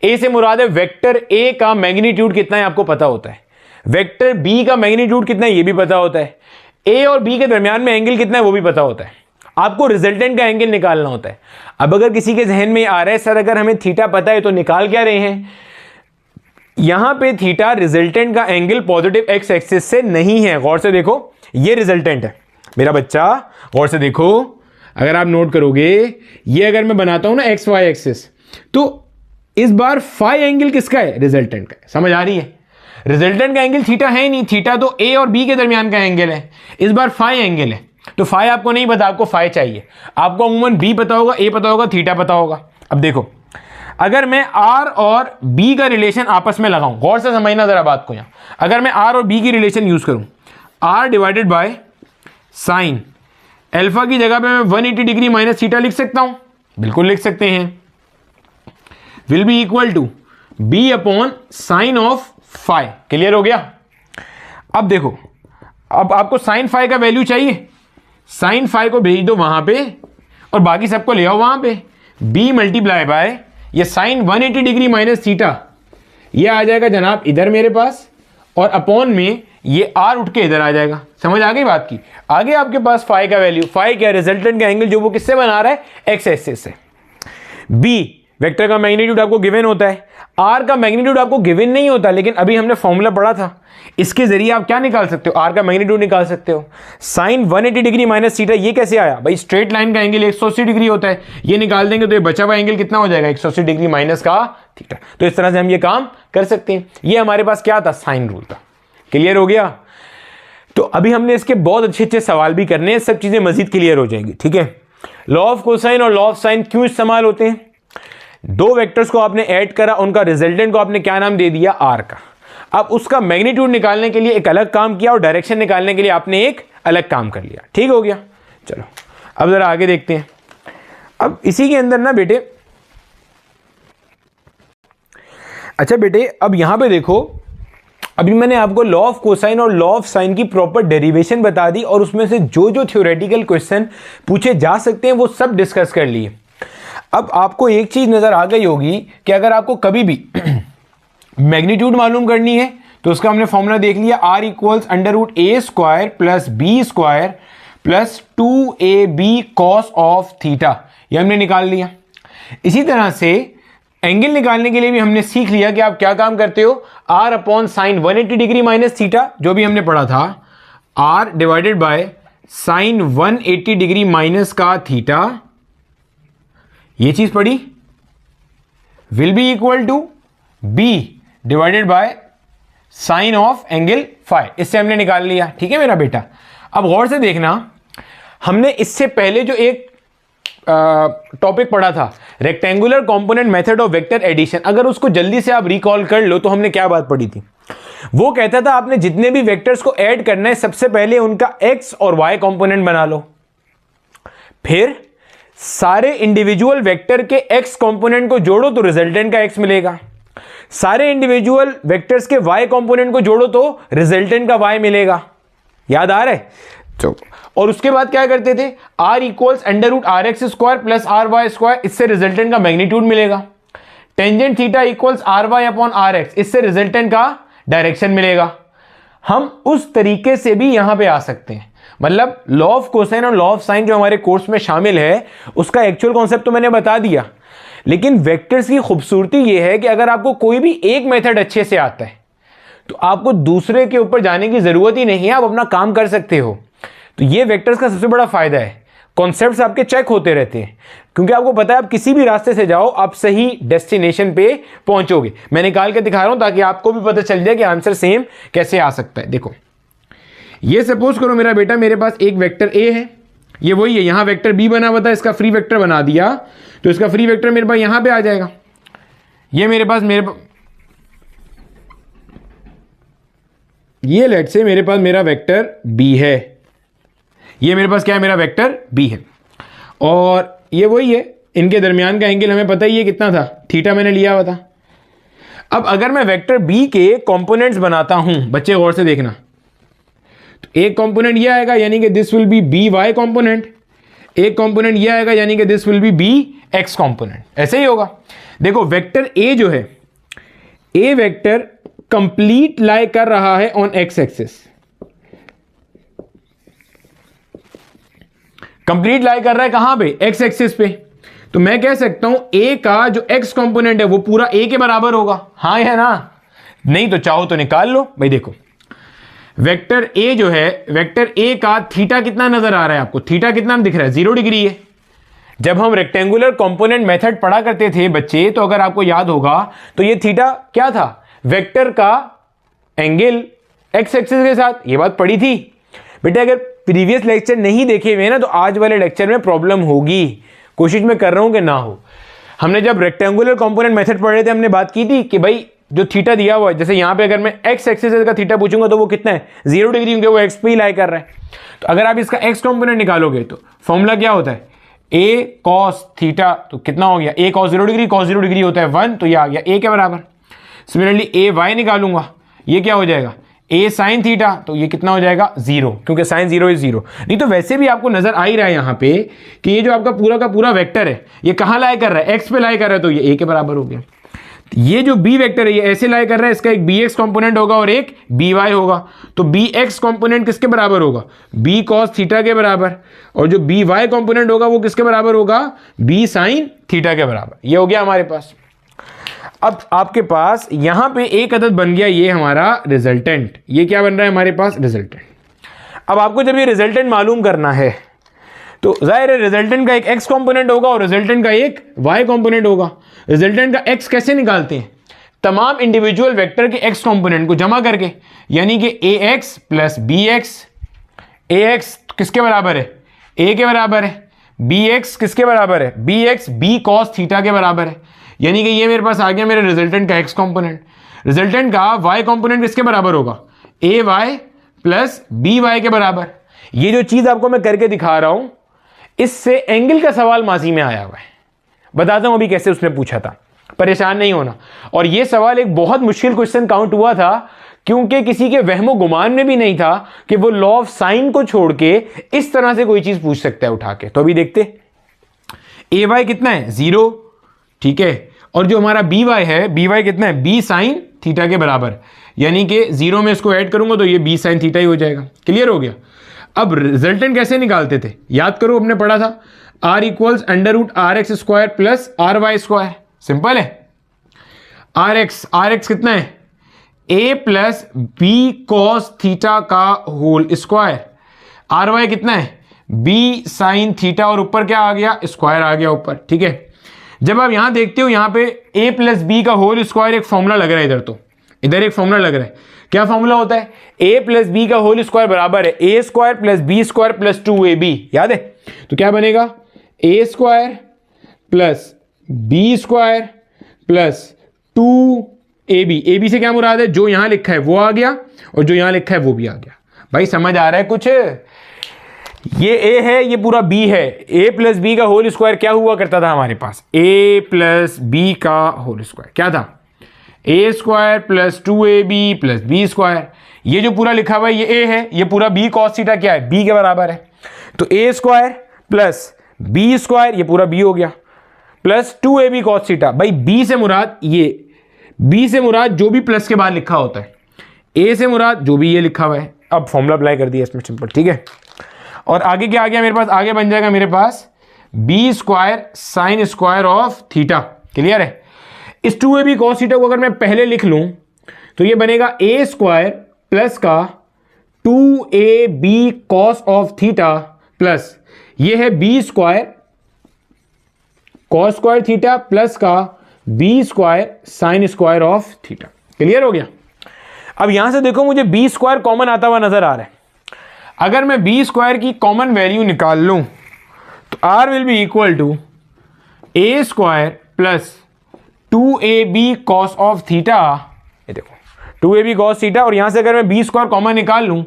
ए से मुराद है वेक्टर ए का मैग्नीट्यूड कितना है आपको पता होता है, वेक्टर बी का मैग्नीट्यूड कितना है ये भी पता होता है, ए और बी के दरमियान में एंगल कितना है वो भी पता होता है। आपको रिजल्टेंट का एंगल निकालना होता है। अब अगर किसी के जहन में आ रहा है सर अगर हमें थीटा पता है तो निकाल क्या रहे हैं, यहां पे थीटा रिजल्टेंट का एंगल पॉजिटिव एक्स एक्सिस से नहीं है। गौर से देखो, ये रिजल्टेंट है मेरा बच्चा, गौर से देखो। अगर आप नोट करोगे, ये अगर मैं बनाता हूं ना एक्स वाई एक्सिस, तो इस बार फाई एंगल किसका है? रिजल्टेंट का है। समझ आ रही है? रिजल्टेंट का एंगल थीटा है ही नहीं, थीटा तो ए और बी के दरमियान का एंगल है। इस बार फाई एंगल है, तो फाई आपको नहीं पता, आपको फाई चाहिए। आपको अमूमन बी पता होगा, ए पता होगा, थीटा पता होगा। अब देखो, अगर मैं आर और बी का रिलेशन आपस में लगाऊं, गौर से समझना जरा बात को। यहां अगर मैं आर और बी की रिलेशन यूज करूं, R divided by sine alpha की जगह पे मैं 180 डिग्री माइनस थीटा लिख सकता हूं, बिल्कुल लिख सकते हैं। Will be equal to B upon sine of phi. Clear हो गया? अब देखो, अब आपको साइन फाई का वैल्यू चाहिए, साइन फाई को भेज दो वहां पे और बाकी सबको ले आओ वहां पे। बी मल्टीप्लाई बाय ये साइन 180 डिग्री माइनस थीटा, ये आ जाएगा जनाब इधर मेरे पास, और अपॉन में ये आर उठ के इधर आ जाएगा। समझ आ गई बात की? आगे आपके पास फाई का वैल्यू, फाई क्या? रिजल्टेंट का एंगल जो वो किससे बना रहा है? एक्स एक्सिस से। बी वेक्टर का मैग्नीट्यूड आपको गिवन होता है, आर का मैग्नीट्यूड आपको गिवन नहीं होता, लेकिन अभी हमने फॉर्मूला पढ़ा था, इसके जरिए आप क्या निकाल सकते हो? आर का मैग्नीट्यूड निकाल सकते हो। साइन 180 डिग्री माइनस थीटा ये कैसे आया भाई? स्ट्रेट लाइन का एंगल 180 डिग्री होता है, ये निकाल देंगे तो ये बचा हुआ एंगल कितना हो जाएगा? 180 डिग्री माइनस का थीटा। तो इस तरह से हम ये काम कर सकते हैं। ये हमारे पास क्या था? साइन रूल था। क्लियर हो गया? तो अभी हमने इसके बहुत अच्छे अच्छे सवाल भी करने हैं, सब चीजें मजीद क्लियर हो जाएंगी। ठीक है? लॉ ऑफ कोसाइन और लॉ ऑफ साइन क्यों इस्तेमाल होते हैं? दो वेक्टर्स को आपने ऐड करा, उनका रिजल्टेंट को आपने क्या नाम दे दिया? आर का। अब उसका मैग्नीट्यूड निकालने के लिए एक अलग काम किया और डायरेक्शन निकालने के लिए आपने एक अलग काम कर लिया। ठीक हो गया? चलो अब जरा आगे देखते हैं। अब इसी के अंदर ना बेटे, अच्छा बेटे अब यहां पे देखो, अभी मैंने आपको लॉ ऑफ कोसाइन और लॉ ऑफ साइन की प्रॉपर डेरिवेशन बता दी और उसमें से जो जो थ्योरेटिकल क्वेश्चन पूछे जा सकते हैं वो सब डिस्कस कर लिए। अब आपको एक चीज नजर आ गई होगी कि अगर आपको कभी भी मैग्नीट्यूड मालूम करनी है तो उसका हमने फॉर्मूला देख लिया, R equals under root A square plus B square plus 2ab cos of theta, ये हमने निकाल लिया। इसी तरह से एंगल निकालने के लिए भी हमने सीख लिया कि आप क्या काम करते हो, R upon sine 180 degree minus theta, जो भी हमने पढ़ा था, R divided by sine 180 degree minus का थीटा, ये चीज पढ़ी, will be equal to B divided by sine of angle phi, इससे हमने निकाल लिया। ठीक है मेरा बेटा? अब गौर से देखना, हमने इससे पहले जो एक टॉपिक पढ़ा था, rectangular component method of vector addition, अगर उसको जल्दी से आप रिकॉल कर लो तो हमने क्या बात पढ़ी थी? वो कहता था आपने जितने भी वेक्टर्स को ऐड करना है सबसे पहले उनका एक्स और वाई कंपोनेंट बना लो, फिर सारे इंडिविजुअल वेक्टर के एक्स कंपोनेंट को जोड़ो तो रिजल्टेंट का एक्स मिलेगा, सारे इंडिविजुअल वेक्टर्स के वाई कंपोनेंट को जोड़ो तो रिजल्टेंट का वाई मिलेगा। याद आ रहा है? तो और उसके बाद क्या करते थे, R equals under root R X square plus R Y square, इससे रिजल्टेंट का मैग्नीट्यूड मिलेगा। Tangent theta equals R Y upon R X, इससे रिजल्टेंट का डायरेक्शन मिलेगा। हम उस तरीके से भी यहां पे आ सकते हैं, मतलब लॉ ऑफ कोसाइन और लॉ ऑफ साइन जो हमारे कोर्स में शामिल है उसका एक्चुअल कॉन्सेप्ट तो मैंने बता दिया, लेकिन वेक्टर्स की खूबसूरती यह है कि अगर आपको कोई भी एक मेथड अच्छे से आता है तो आपको दूसरे के ऊपर जाने की जरूरत ही नहीं है, आप अपना काम कर सकते हो। तो ये वेक्टर्स का सबसे बड़ा फायदा है, कॉन्सेप्ट्स आपके चेक होते रहते हैं, क्योंकि आपको पता है आप किसी भी रास्ते से जाओ आप सही डेस्टिनेशन पे पहुंचोगे। मैं निकाल के दिखा रहा हूं ताकि आपको भी पता चल जाए कि आंसर सेम कैसे आ सकता है। देखो ये सपोज करो मेरा बेटा, मेरे पास एक वेक्टर ए है, ये वही है, यहां वेक्टर बी बना हुआ था, इसका फ्री वेक्टर बना दिया तो इसका फ्री वेक्टर मेरे पास यहां पे आ जाएगा। ये मेरे पास ये लेट से मेरे पास मेरा वेक्टर बी है, ये मेरे पास क्या है, मेरा वेक्टर बी है, और ये वही है, इनके दरमियान का एंगल हमें पता ही है कितना था, थीटा मैंने लिया हुआ था। अब अगर मैं वेक्टर बी के कंपोनेंट्स बनाता हूं, बच्चे गौर से देखना, तो एक कंपोनेंट ये आएगा यानी कि this will be B Y component, एक कंपोनेंट ये आएगा यानी कि this will be B X component, ऐसे ही होगा। देखो वेक्टर ए जो है, ए वेक्टर कंप्लीट लाई कर रहा है ऑन एक्स एक्सिस, कंप्लीट लाई कर रहा है कहां पे, एक्स एक्सिस पे, तो मैं कह सकता हूं ए का जो एक्स कंपोनेंट है वो पूरा ए के बराबर होगा, हाँ है ना? नहीं तो चाहो तो निकाल लो भाई। देखो वेक्टर ए जो है, वेक्टर ए का थीटा कितना नजर आ रहा है आपको, थीटा कितना दिख रहा है, 0 डिग्री है, जब हम रेक्टेंगुलर कंपोनेंट मेथड पढ़ा करते थे बच्चे, तो अगर आपको याद होगा तो ये थीटा क्या था, वेक्टर का एंगल एक्स एक्सिस के साथ, ये बात पढ़ी थी बेटा। अगर प्रीवियस लेक्चर नहीं देखे हुए ना तो आज वाले लेक्चर में प्रॉब्लम होगी, कोशिश मैं कर रहा हूं कि ना हो। हमने जब रेक्टेंगुलर कंपोनेंट मेथड पढ़ रहे थे हमने बात की थी कि भाई जो थीटा दिया हुआ है, जैसे यहां पे अगर मैं एक्स एक्सिस का थीटा पूछूंगा तो वो कितना है 0 डिग्री, क्योंकि वो एक्स पे ही लाई कर रहा है। तो अगर आप इसका एक्स कंपोनेंट निकालोगे तो फॉर्मूला क्या होता है, ए कॉस थीटा, तो कितना हो गया, ए कॉस 0 डिग्री, कॉस 0 डिग्री होता है 1, तो ये आ गया ए के बराबर। सिमिलरली ए वाई निकालूंगा, ये क्या हो जाएगा, ए साइन थीटा, तो ये कितना हो जाएगा 0, क्योंकि साइन 0 इज 0। नहीं तो वैसे भी आपको नजर आ ही रहा है यहाँ पे कि ये जो आपका पूरा का पूरा वेक्टर है ये कहाँ लाई कर रहा है, एक्स पे लाई कर रहा है, तो ये ए के बराबर हो गया। ये जो बी वेक्टर है ये ऐसे लाई कर रहा है, इसका एक बी एक्स कॉम्पोनेंट होगा और एक बी वाई होगा, तो बी एक्स कॉम्पोनेंट किसके बराबर होगा, बी कॉस थीटा के बराबर, और जो बी वाई कॉम्पोनेंट होगा वो किसके बराबर होगा, बी साइन थीटा के बराबर। ये हो गया हमारे पास। अब आपके पास यहां पे एक अदद बन गया ये हमारा रिजल्टेंट, ये क्या बन रहा है हमारे पास, रिजल्टेंट। अब आपको जब ये रिजल्टेंट मालूम करना है तो जाहिर है रिजल्टेंट का एक एक्स कंपोनेंट होगा और रिजल्टेंट का एक वाई कंपोनेंट होगा। रिजल्टेंट का एक्स कैसे निकालते हैं, तमाम इंडिविजुअल वेक्टर के एक्स कंपोनेंट को जमा करके, यानी कि ए एक्स प्लस बी एक्स, ए एक्स किसके बराबर है, ए के बराबर है, बी एक्स किसके बराबर है, B X B cos theta के बराबर है, यानी कि ये मेरे पास आ गया मेरे रिजल्टेंट का एक्स कंपोनेंट। रिजल्टेंट का वाई कंपोनेंट किसके बराबर होगा, ए वाई प्लस बी वाई के बराबर। ये जो चीज आपको मैं करके दिखा रहा हूं इससे एंगल का सवाल माजी में आया हुआ है, बताता हूं अभी कैसे उसने पूछा था, परेशान नहीं होना। और यह सवाल एक बहुत मुश्किल क्वेश्चन काउंट हुआ था क्योंकि किसी के वहमो गुमान में भी नहीं था कि वो लॉ ऑफ साइन को छोड़ के इस तरह से कोई चीज पूछ सकता है उठा के। तो अभी देखते, ए वाई कितना है 0, ठीक है, और जो हमारा बी वाई है, बी वाई कितना है, बी साइन थीटा के बराबर, यानी कि 0 में इसको ऐड करूंगा तो ये बी साइन थीटा ही हो जाएगा। क्लियर हो गया। अब रिजल्टेंट कैसे निकालते थे, याद करो हमने पढ़ा था r equals under root R X square plus R Y square. Simple है, आर एक्स कितना है, a plus B cos theta का होल स्क्वायर, आर वाई कितना है, b साइन थीटा, और ऊपर क्या आ गया, स्क्वायर आ गया ऊपर। ठीक है, जब आप यहां देखते हो यहां पे a प्लस बी का होल स्क्वायर एक फॉर्मूला लग रहा है, इधर तो इधर एक फॉर्मूला लग रहा है। क्या फॉर्मूला होता है, a प्लस बी का होल स्क्वायर बराबर है a square plus B square plus 2ab, याद है। तो क्या बनेगा, a square plus B square plus 2ab। ab से क्या मुराद है, जो यहां लिखा है वो आ गया और जो यहां लिखा है वो भी आ गया। भाई समझ आ रहा है कुछ, ये a है ये पूरा b है, a प्लस बी का होल स्क्वायर क्या हुआ करता था हमारे पास, a प्लस बी का होल स्क्वायर क्या था, A square plus 2ab plus B square. ये जो पूरा लिखा हुआ है ये a है, ये पूरा b कॉस थीटा क्या है, b के बराबर है। तो a square plus B square, ये पूरा b हो गया, प्लस 2ab कॉस थीटा। भाई b से मुराद ये, b से मुराद जो भी प्लस के बाद लिखा होता है, a से मुराद जो भी ये लिखा हुआ है। अब फॉर्मूला अप्लाई कर दिया इसमें, सिंपल। ठीक है, और आगे क्या आ गया मेरे पास, आगे बन जाएगा मेरे पास B square sine square of theta. Clear है। इस 2ab कॉस थीटा को अगर मैं पहले लिख लूं तो ये बनेगा a स्क्वायर प्लस का 2ab cos of theta plus ये है b square cos square theta plus का b square sine square of theta. Clear हो गया। अब यहां से देखो मुझे b स्क्वायर कॉमन आता हुआ नजर आ रहा है। अगर मैं b स्क्वायर की कॉमन वैल्यू निकाल लूं तो r will be equal to a square plus 2ab cos of theta. ये देखो 2ab cos थीटा, और यहां से अगर मैं b स्क्वायर कॉमन निकाल लूं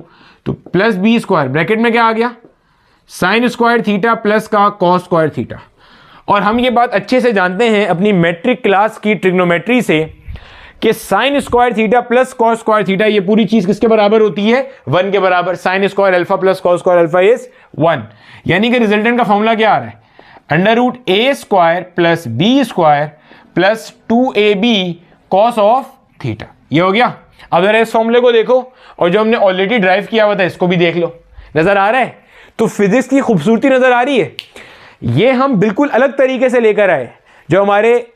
तो प्लस b स्क्वायर ब्रैकेट में क्या आ गया, साइन स्क्वायर थीटा प्लस का cos स्क्वायर थीटा। और हम ये बात अच्छे से जानते हैं अपनी मैट्रिक क्लास की ट्रिग्नोमेट्री से कि sine square theta plus cos square theta ये पूरी चीज किसके बराबर होती है, 1 के बराबर। Sine square alpha plus cos square alpha is 1, यानी कि रिजल्टेंट का फॉर्मूला क्या आ रहा है, under root a square plus B square plus 2ab cos of theta. ये हो गया। अब जरा इस फॉर्मूले को देखो और जो हमने ऑलरेडी ड्राइव किया हुआ था इसको भी देख लो, नजर आ रहा है। तो फिजिक्स की खूबसूरती नजर आ रही है। ये हम बिल्कुल अलग तरीके से लेकर आए, जो हमारे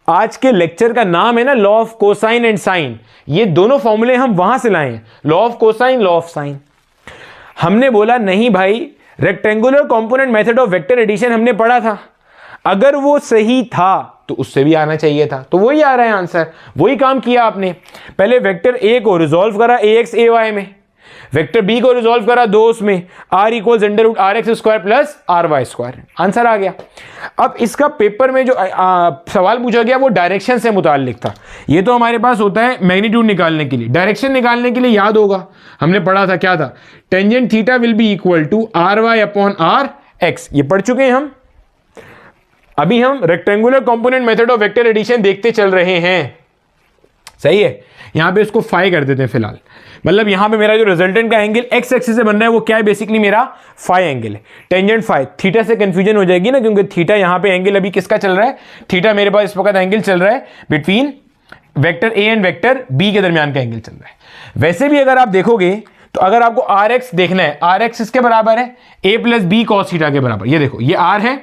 आज के लेक्चर का नाम है ना law of cosine and sine. ये दोनों फॉर्मूले हम वहां से लाए हैं, law of cosine, law of sine. हमने बोला नहीं भाई, rectangular component method of vector addition हमने पढ़ा था, अगर वो सही था तो उससे भी आना चाहिए था, तो वही आ रहा है आंसर। वही काम किया आपने, पहले वेक्टर ए को रिजॉल्व करा ax ay में, वेक्टर बी को रिजॉल्व करा दो उसमें, r equals under root R X square plus R Y square, answer आ गया। अब इसका पेपर में जो सवाल पूछा गया वो डायरेक्शन से मुताल्लिक था। ये तो हमारे पास होता है मैग्नीट्यूड निकालने के लिए, डायरेक्शन निकालने के लिए याद होगा हमने पढ़ा था क्या था, tangent theta will be equal to R Y upon R X, ये पढ़ चुके हैं हम। अभी हम rectangular component method of vector addition देखते चल रहे हैं, सही है। यहां पे इसको फाई कर देते हैं फिलहाल, मतलब यहां पे मेरा जो रिजल्टेंट का एंगल एक्स एक्सिस से बन रहा है वो क्या है, बेसिकली मेरा फाई एंगल है। टेंजेंट फाई, थीटा से कंफ्यूजन हो जाएगी ना, क्योंकि थीटा यहां पे एंगल अभी किसका चल रहा है, थीटा मेरे पास इस वक्त एंगल चल रहा है between vector A and vector B के दरमियान का एंगल चल रहा है। वैसे भी अगर आप देखोगे तो अगर आपको आर एक्स देखना है, आर एक्स इसके बराबर है A plus B cos theta के बराबर। ये देखो ये आर है,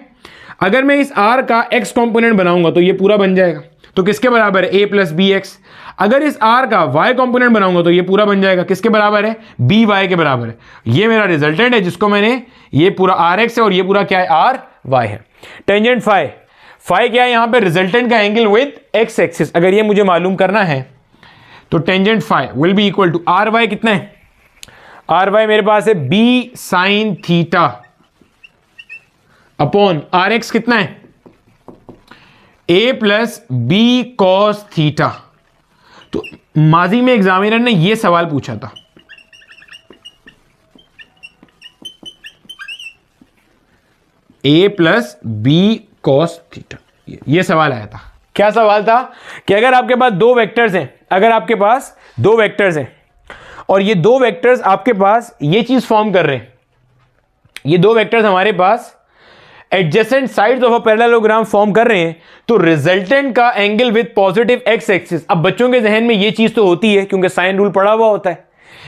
अगर मैं इस आर का एक्स कॉम्पोनेंट बनाऊंगा तो ये पूरा बन जाएगा, तो किसके बराबर है, ए प्लस बी एक्स। अगर इस आर का वाई कॉम्पोनेंट बनाऊंगा तो ये पूरा बन जाएगा, किसके बराबर है, बी वाई के बराबर है। ये मेरा रिजल्टेंट है जिसको मैंने, ये पूरा आर एक्स है और ये पूरा क्या है, आर वाई है। टेंजेंट फाई, फाई क्या है यहां पे, रिजल्टेंट का एंगल विद एक्स एक्सिस, अगर ये मुझे मालूम करना है तो tangent phi will be equal to R Y, कितना है, आर वाई मेरे पास है B sine theta upon R X कितना है, A plus B cos theta. तो माजी में एग्जामिनर ने यह सवाल पूछा था, A plus B cos theta, ये सवाल आया था। क्या सवाल था कि अगर आपके पास दो वेक्टर्स हैं, अगर आपके पास दो वेक्टर्स हैं और ये दो वेक्टर्स आपके पास ये चीज फॉर्म कर रहे हैं, ये दो वेक्टर्स हमारे पास adjacent sides of a parallelogram form कर रहे हैं, तो रिजल्टेंट का angle with positive X axis. अब बच्चों के जहन में ये चीज तो होती है क्योंकि साइन रूल पड़ा हुआ होता है,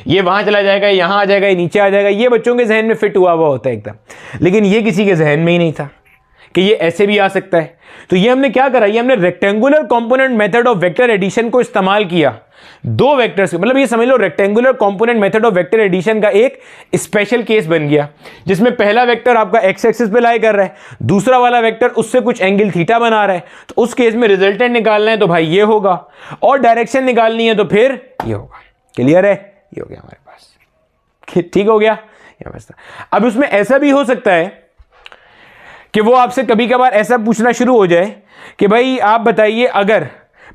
ये वहां चला जाएगा, यहां आ जाएगा, ये नीचे आ जाएगा, ये बच्चों के जहन में फिट हुआ हुआ होता है एकदम, लेकिन ये किसी के जहन में ही नहीं था कि ये ऐसे भी आ सकता है। तो ये हमने क्या करा, ये हमने rectangular component method of vector addition को इस्तेमाल किया दो वेक्टर्स, मतलब ये समझ लो rectangular component method of vector addition का एक स्पेशल केस बन गया, जिसमें पहला वेक्टर आपका एक्स एक्सिस पे लाई कर रहा है, दूसरा वाला वेक्टर उससे कुछ एंगल थीटा बना रहा है। तो उस केस में रिजल्टेंट निकालना है तो भाई ये होगा, और डायरेक्शन निकालनी है तो फिर ये होगा। क्लियर है, ये हो गया हमारे पास, ठीक हो गया। अब उसमें ऐसा भी हो सकता है कि वो आपसे कभी कभार ऐसा पूछना शुरू हो जाए कि भाई आप बताइए, अगर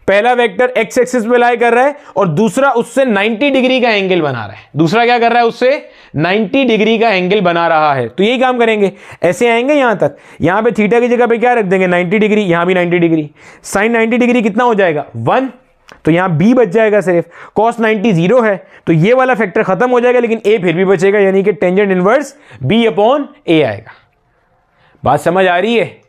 पहला वेक्टर एक्स एक्सिस पे लाई कर रहा है और दूसरा उससे 90 डिग्री का एंगल बना रहा है, दूसरा क्या कर रहा है, उससे 90 डिग्री का एंगल बना रहा है, तो यही काम करेंगे, ऐसे आएंगे यहां तक, यहां पे थीटा की जगह पे क्या रख देंगे, 90 डिग्री, यहां भी 90 डिग्री, साइन 90 डिग्री कितना हो जाएगा, 1, तो यहां बी बच जाएगा सिर्फ, कॉस 90 0 है, तो ये वाला फैक्टर खत्म हो जाएगा, लेकिन ए फिर भी बचेगा, यानी कि टेंजेंट इनवर्स बी अपॉन ए आएगा। बात समझ आ रही है,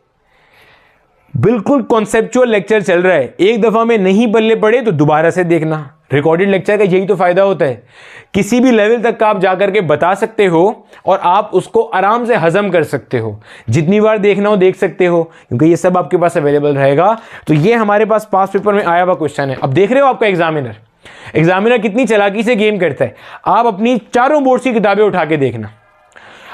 बिल्कुल कॉन्सेप्चुअल लेक्चर चल रहा है, एक दफा में नहीं बल्ले पड़े तो दोबारा से देखना। रिकॉर्डेड लेक्चर का यही तो फायदा होता है, किसी भी लेवल तक का आप जाकर के बता सकते हो और आप उसको आराम से हजम कर सकते हो, जितनी बार देखना हो देख सकते हो, क्योंकि ये सब आपके पास अवेलेबल रहेगा। तो ये हमारे पास पास पेपर में आया हुआ क्वेश्चन है। अब देख रहे हो आपका एग्जामिनर कितनी चालाकी से गेम करता है। आप अपनी चारों बोर्ड की किताबें उठा के देखना,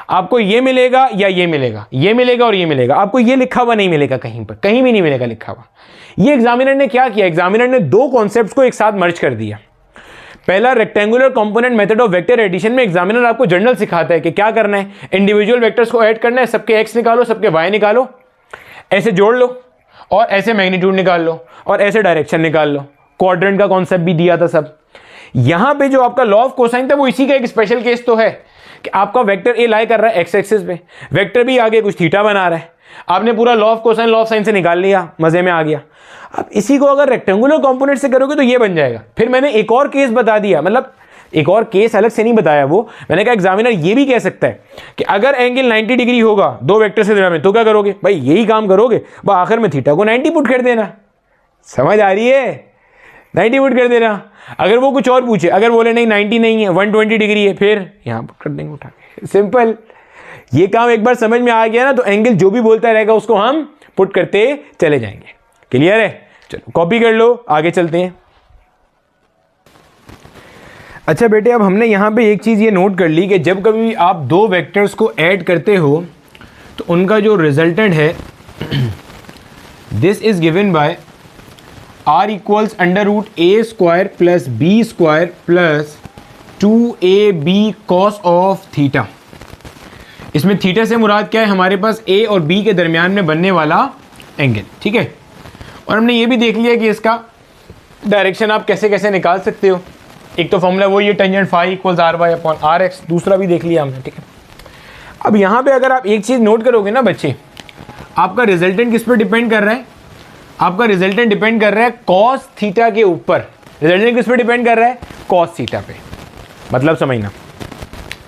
आपको ये मिलेगा या ये मिलेगा, ये मिलेगा और ये मिलेगा, आपको ये लिखा हुआ नहीं मिलेगा कहीं पर, कहीं भी नहीं मिलेगा लिखा हुआ। ये एग्जामिनर ने क्या किया, एग्जामिनर ने दो कॉन्सेप्ट्स को एक साथ मर्ज कर दिया। पहला, rectangular component method of vector addition में एग्जामिनर आपको जनरल सिखाता है कि क्या करना है, इंडिविजुअल वेक्टर्स को ऐड करना है, सबके एक्स निकालो, सबके वाई निकालो, ऐसे जोड़ लो और ऐसे मैग्नीट्यूड निकाल लो और ऐसे डायरेक्शन निकाल लो। क्वाड्रेंट का कॉन्सेप्ट भी दिया था सब। यहां पे जो आपका लॉ ऑफ कोसाइन था वो इसी का एक स्पेशल केस तो है कि आपका वेक्टर ए लाई कर रहा है एक्स एक्सिस पे, वेक्टर भी आगे कुछ थीटा बना रहा है, आपने पूरा law of cosine law of sign से निकाल लिया, मजे में आ गया। अब इसी को अगर रेक्टेंगुलर कंपोनेंट से करोगे तो ये बन जाएगा। फिर मैंने एक और केस बता दिया, मतलब एक और केस अलग से नहीं बताया, वो मैंने कहा एग्जामिनर ये भी कह सकता है कि अगर एंगल 90 डिग्री होगा दो वेक्टर से दरमियान में तो क्या करोगे, भाई यही काम करोगे, बस आखिर में थीटा को 90 पुट कर देना। समझ आ रही है, 90 पुट कर देना। अगर वो कुछ और पूछे, अगर बोले नहीं 90 नहीं है 120 डिग्री है, फिर यहां पुट कर देंगे उठा के, सिंपल। ये काम एक बार समझ में आ गया ना तो एंगल जो भी बोलता रहेगा उसको हम पुट करते चले जाएंगे। क्लियर है, चलो कॉपी कर लो, आगे चलते हैं। अच्छा बेटे, अब हमने यहां पे एक चीज ये नोट कर ली कि जब कभी आप दो वेक्टर्स को ऐड करते हो तो उनका जो रिजल्टेंट है this is given by r equals under root A square plus B square plus 2ab cos of theta. इसमें थीटा से मुराद क्या है, हमारे पास a और b के दरमियान में बनने वाला एंगल, ठीक है। और हमने ये भी देख लिया कि इसका डायरेक्शन आप कैसे कैसे निकाल सकते हो। एक तो फॉर्मूला वही है tangent phi equals R Y upon R X, दूसरा भी देख लिया हमने, ठीक है। अब यहाँ पे अगर आप एक चीज़ नोट करोगे ना बच्चे, आपका रिजल्टेंट किस पर डिपेंड कर रहा है, आपका रिजल्टेंट डिपेंड कर रहा है कॉस थीटा के ऊपर। रिजल्टेंट किस पर डिपेंड कर रहा है, कॉस थीटा पे। मतलब समझना,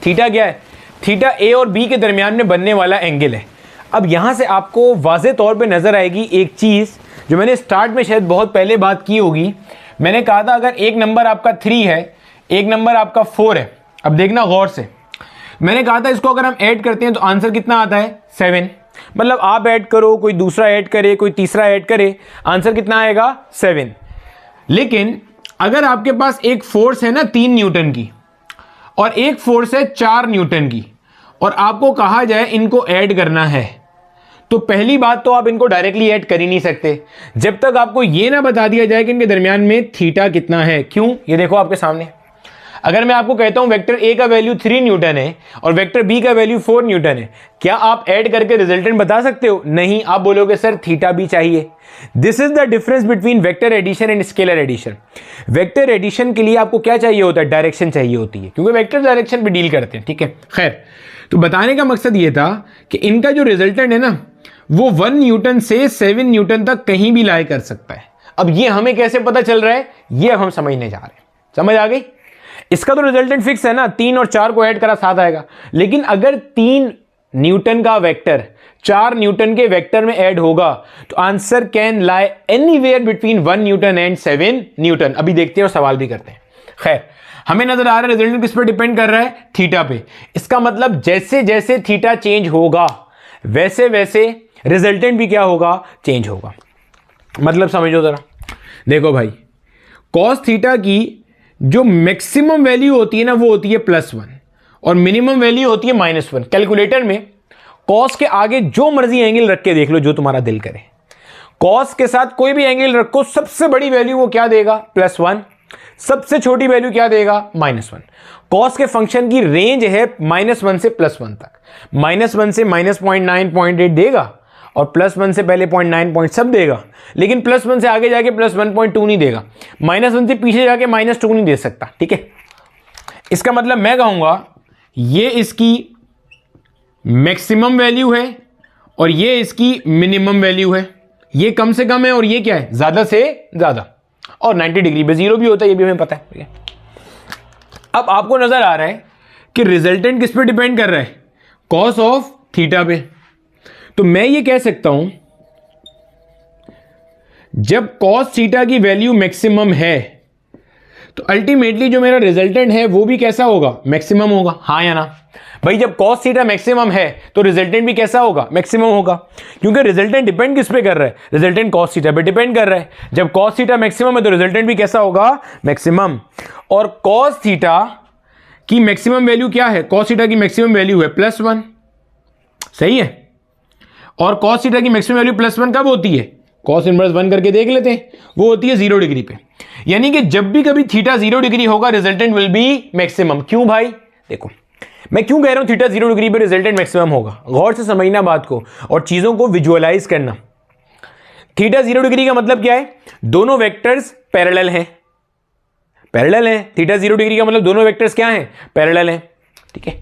थीटा क्या है, थीटा ए और बी के दरमियान में बनने वाला एंगल है। अब यहाँ से आपको वाज़े तौर पे नज़र आएगी एक चीज़ जो मैंने स्टार्ट में शायद बहुत पहले बात की होगी। मैंने कहा था अगर एक नंबर आपका 3 है, एक नंबर आपका 4 है। अब देखना गौर से, मैंने कहा था इसको अगर हम ऐड करते हैं तो आंसर कितना आता है, 7। मतलब आप ऐड करो, कोई दूसरा ऐड करे, कोई तीसरा ऐड करे, आंसर कितना आएगा, 7। लेकिन अगर आपके पास एक फोर्स है ना 3 न्यूटन की और एक फोर्स है 4 न्यूटन की, और आपको कहा जाए इनको ऐड करना है, तो पहली बात तो आप इनको डायरेक्टली ऐड कर ही नहीं सकते जब तक आपको ये ना बता दिया जाए कि इनके दरमियान में थीटा कितना है। क्यों, ये देखो आपके सामने, अगर मैं आपको कहता हूं वेक्टर ए का वैल्यू 3 न्यूटन है और वेक्टर बी का वैल्यू 4 न्यूटन है, क्या आप ऐड करके रिजल्टेंट बता सकते हो? नहीं, आप बोलोगे सर थीटा भी चाहिए। This is the difference between vector addition and scalar addition. Vector addition के लिए आपको क्या चाहिए होता है, डायरेक्शन चाहिए होती है, क्योंकि वेक्टर डायरेक्शन पे डील करते हैं, ठीक है। खैर, तो बताने का मकसद ये था कि इनका जो रिजल्टेंट है ना वो 1 न्यूटन से 7 न्यूटन तक कहीं भी लाई कर सकता है। अब ये हमें कैसे पता चल रहा है, ये अब हम समझने जा रहे हैं। समझ आ गई? इसका तो रिजल्टेंट फिक्स है ना, 3 और 4 को ऐड करा 7 आएगा। लेकिन अगर 3 न्यूटन का वेक्टर 4 न्यूटन के वेक्टर में ऐड होगा तो answer can lie anywhere between 1 Newton and 7 Newton. अभी देखते हैं और सवाल भी करते हैं। खैर, हमें नजर आ रहा है रिजल्टेंट किस पर डिपेंड कर रहा है, थीटा पे। इसका मतलब जैसे जैसे थीटा चेंज होगा वैसे वैसे रिजल्टेंट भी क्या होगा, चेंज होगा। मतलब समझो जरा, देखो भाई, कॉस थीटा की जो मैक्सिमम वैल्यू होती है ना वो होती है +1 और मिनिमम वैल्यू होती है -1। कैलकुलेटर में कॉस के आगे जो मर्जी एंगल रख के देख लो, जो तुम्हारा दिल करे। कॉस के साथ कोई भी एंगल रखो, सबसे बड़ी वैल्यू वो क्या देगा, +1। सबसे छोटी वैल्यू क्या देगा, -1। कॉस के फंक्शन की रेंज है -1 से +1 तक। -1 से -0.9 0.8 देगा और +1 से पहले 0.9 पॉइंट सब देगा, लेकिन +1 से आगे जाके +1.2 नहीं देगा। -1 से पीछे जाके -2 नहीं दे सकता, ठीक है। इसका मतलब मैं कहूंगा ये इसकी मैक्सिमम वैल्यू है और ये इसकी मिनिमम वैल्यू है। ये कम से कम है और ये क्या है, ज्यादा से ज्यादा। और 90 डिग्री पे 0 भी होता है, ये भी हमें पता है। अब आपको नजर आ रहा है कि रिजल्टेंट किस पे डिपेंड कर रहा है, कॉस ऑफ थीटा पे। तो मैं ये कह सकता हूं जब कॉस थीटा की वैल्यू मैक्सिमम है तो अल्टीमेटली जो मेरा रिजल्टेंट है वो भी कैसा होगा, मैक्सिमम होगा। हाँ या ना भाई, जब कॉस थीटा मैक्सिमम है तो रिजल्टेंट भी कैसा होगा, मैक्सिमम होगा। क्योंकि रिजल्टेंट डिपेंड किस पे कर रहा है, रिजल्टेंट कॉस थीटा पे डिपेंड कर रहा है। जब कॉस थीटा मैक्सिमम है तो रिजल्टेंट भी कैसा होगा, मैक्सिमम। और कॉस थीटा की मैक्सिमम वैल्यू क्या है, कॉस थीटा की मैक्सिमम वैल्यू है +1, सही है। और कॉस थीटा की मैक्सिमम वैल्यू +1 कब होती है, कॉस इनवर्स 1 करके देख लेते हैं, वो होती है 0 डिग्री पे। यानी कि जब भी कभी थीटा 0 डिग्री होगा रिजल्टेंट विल बी मैक्सिमम। क्यों भाई, देखो मैं क्यों कह रहा हूं थीटा 0 डिग्री पे रिजल्टेंट मैक्सिमम होगा। गौर से समझना बात को और चीजों को विजुअलाइज करना। थीटा 0 डिग्री का मतलब क्या है, दोनों वेक्टर्स पैरेलल हैं, पैरेलल हैं। थीटा 0 डिग्री का मतलब दोनों वेक्टर्स क्या हैं, पैरेलल हैं, ठीक है।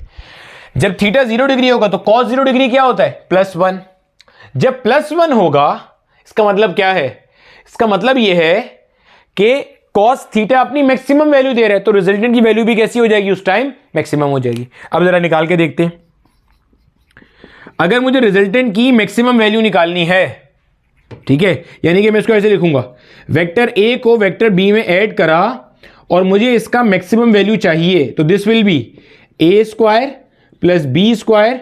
जब थीटा 0 डिग्री होगा तो कॉस 0 डिग्री क्या होता है, +1। जब +1 होगा इसका मतलब क्या है, इसका मतलब यह है कि कॉस थीटा अपनी मैक्सिमम वैल्यू दे रहा है तो रिजल्टेंट की वैल्यू भी कैसी हो जाएगी, उस टाइम मैक्सिमम हो जाएगी। अब जरा निकाल के देखते हैं। अगर मुझे रिजल्टेंट की मैक्सिमम वैल्यू निकालनी है, ठीक है, यानी कि मैं इसको ऐसे लिखूंगा, वेक्टर ए को वेक्टर बी में ऐड करा और मुझे इसका मैक्सिमम वैल्यू चाहिए, तो this will B a² + b²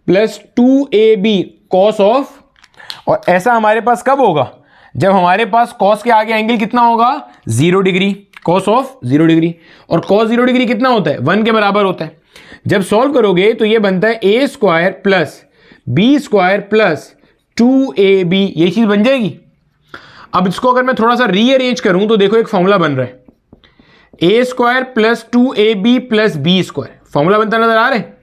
+ 2ab cos of. और ऐसा हमारे पास कब होगा, जब हमारे पास कॉस के आगे एंगल कितना होगा, 0 डिग्री, कॉस ऑफ 0 डिग्री। और कॉस 0 डिग्री कितना होता है, 1 के बराबर होता है। जब सॉल्व करोगे तो ये बनता है a² + b² + 2ab, ये चीज बन जाएगी। अब इसको अगर मैं थोड़ा सा रीअरेंज करूं तो देखो एक फॉर्मूला बन रहा है, A square plus 2ab plus B square. Formula बनता नजर आ रहा है,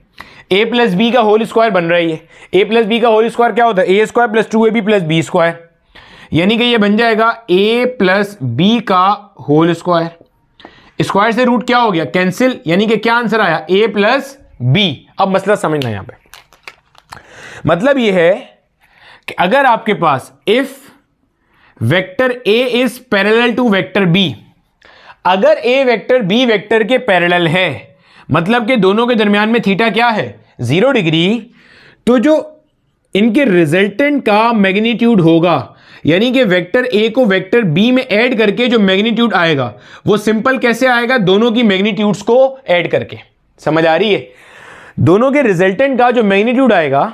ए प्लस बी का होल स्क्वायर बन रहा है ये। ए प्लस बी का होल स्क्वायर क्या होता है, A square plus 2ab plus B square, यानी कि ये बन जाएगा ए प्लस बी का होल स्क्वायर। स्क्वायर से रूट क्या हो गया, कैंसिल, यानी कि क्या आंसर आया, ए प्लस बी। अब मसला समझना यहां पे, मतलब ये है कि अगर आपके पास if vector A is parallel to vector B, अगर ए वेक्टर बी वेक्टर के पैरेलल है, मतलब कि दोनों के दरमियान में थीटा क्या है, 0 डिग्री, तो जो इनके रिजल्टेंट का मैग्नीट्यूड होगा, यानी कि वेक्टर ए को वेक्टर बी में ऐड करके जो मैग्नीट्यूड आएगा वो सिंपल कैसे आएगा, दोनों की मैग्नीट्यूड्स को ऐड करके। समझ आ रही है, दोनों के रिजल्टेंट का जो मैग्नीट्यूड आएगा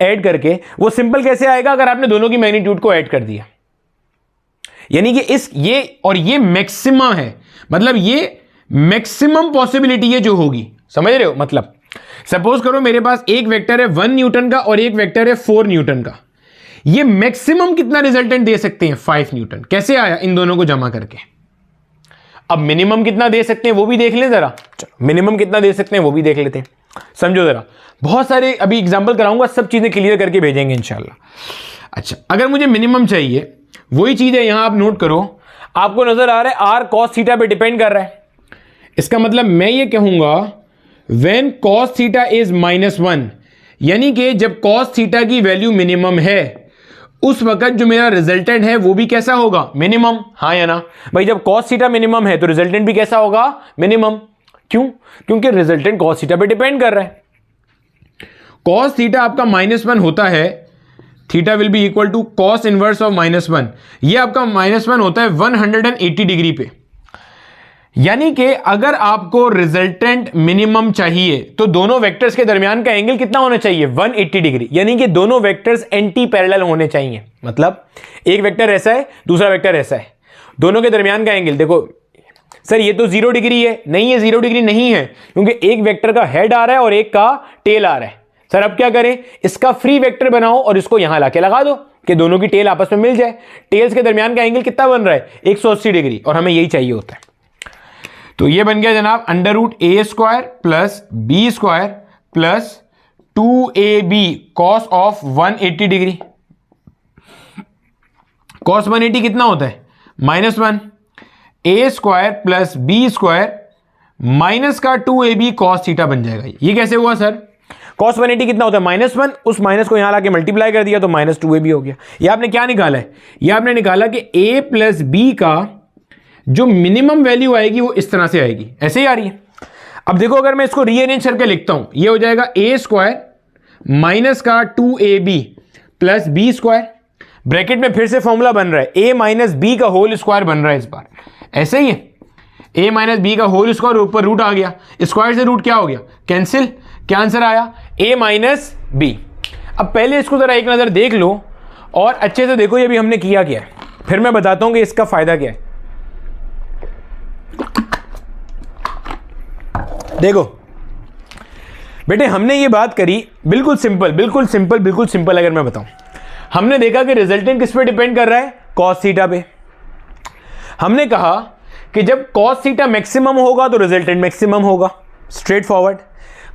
ऐड करके वो सिंपल कैसे आएगा, अगर आपने दोनों की मैग्नीट्यूड को ऐड कर दिया। यानी कि ये मैक्सिमम है, मतलब ये मैक्सिमम पॉसिबिलिटी है जो होगी। समझ रहे हो, मतलब सपोज करो मेरे पास एक वेक्टर है 1 न्यूटन का और एक वेक्टर है 4 न्यूटन का, ये मैक्सिमम कितना रिजल्टेंट दे सकते हैं, 5 न्यूटन। कैसे आया, इन दोनों को जमा करके। अब मिनिमम कितना दे सकते हैं वो भी देख लें जरा, चलो मिनिमम कितना दे सकते हैं वो भी देख लेते हैं, समझो जरा। बहुत सारे अभी एग्जांपल कराऊंगा, सब चीजें क्लियर करके भेजेंगे इंशाल्लाह। अच्छा, अगर मुझे मिनिमम चाहिए, वही चीज है यहां आप नोट करो, आपको नजर आ रहा है आर कॉस थीटा पे डिपेंड कर रहा है। इसका मतलब मैं ये कहूंगा व्हेन कॉस थीटा इज -1, यानी कि जब कॉस थीटा की वैल्यू मिनिमम है उस वक्त जो मेरा रिजल्टेंट है वो भी कैसा होगा, मिनिमम। हाँ या ना भाई, जब कॉस थीटा मिनिमम है तो रिजल्टेंट भी कैसा होगा, मिनिमम। क्यों, क्योंकि रिजल्टेंट कॉस थीटा पे डिपेंड कर रहा है। कॉस थीटा आपका -1 होता है, theta will be equal to cos inverse of -1, ये आपका -1 होता है 180 डिग्री पे। यानी कि अगर आपको रिजल्टेंट मिनिमम चाहिए तो दोनों वेक्टर्स के दरमियान का एंगल कितना होना चाहिए, 180 डिग्री, यानी कि दोनों वेक्टर्स एंटी पैरेलल होने चाहिए। मतलब एक वेक्टर ऐसा है, दूसरा वेक्टर ऐसा है, दोनों के दरमियान का एंगल देखो, सर ये तो 0 डिग्री है, नहीं है 0 डिग्री नहीं है, क्योंकि एक वेक्टर का हेड आ रहा है और एक का टेल आ रहा है। सर अब क्या करें, इसका फ्री वेक्टर बनाओ और इसको यहां लाके लगा दो कि दोनों की टेल आपस में मिल जाए। टेल्स के दरमियान का एंगल कितना बन रहा है, 180 डिग्री, और हमें यही चाहिए होता है। तो ये बन गया जनाब √a square plus B square plus 2ab cos of 180 degree. Cos 180 कितना होता है, -1, a square plus B square minus का 2ab कॉस थीटा बन जाएगा। ये कैसे हुआ सर, कॉस 180 कितना होता है, -1, उस माइनस को यहां लाके मल्टीप्लाई कर दिया तो -2ab हो गया। ये आपने क्या निकाला है, ये आपने निकाला कि a प्लस बी का जो मिनिमम वैल्यू आएगी वो इस तरह से आएगी, ऐसे ही आ रही है। अब देखो अगर मैं इसको रीअरेंज करके लिखता हूं, ये हो जाएगा a स्क्वायर माइनस का 2ab plus B square, bracket में फिर से फॉर्मूला बन रहा है a माइनस बी का होल स्क्वायर बन रहा है इस बार, ऐसे ही है, a माइनस बी का होल स्क्वायर, ऊपर रूट आ गया, स्क्वायर से रूट क्या हो गया, कैंसिल, क्या आंसर आया, a माइनस बी। अब पहले इसको जरा एक नजर देख लो और अच्छे से देखो ये भी हमने किया क्या है, फिर मैं बताता हूं कि इसका फायदा क्या है। देखो बेटे, हमने ये बात करी बिल्कुल सिंपल, बिल्कुल सिंपल, बिल्कुल सिंपल। अगर मैं बताऊं, हमने देखा कि रिजल्टेंट किस पे डिपेंड कर रहा है, कॉस थीटा पे। हमने कहा कि जब कॉस थीटा मैक्सिमम होगा तो रिजल्टेंट मैक्सिमम होगा, straight forward.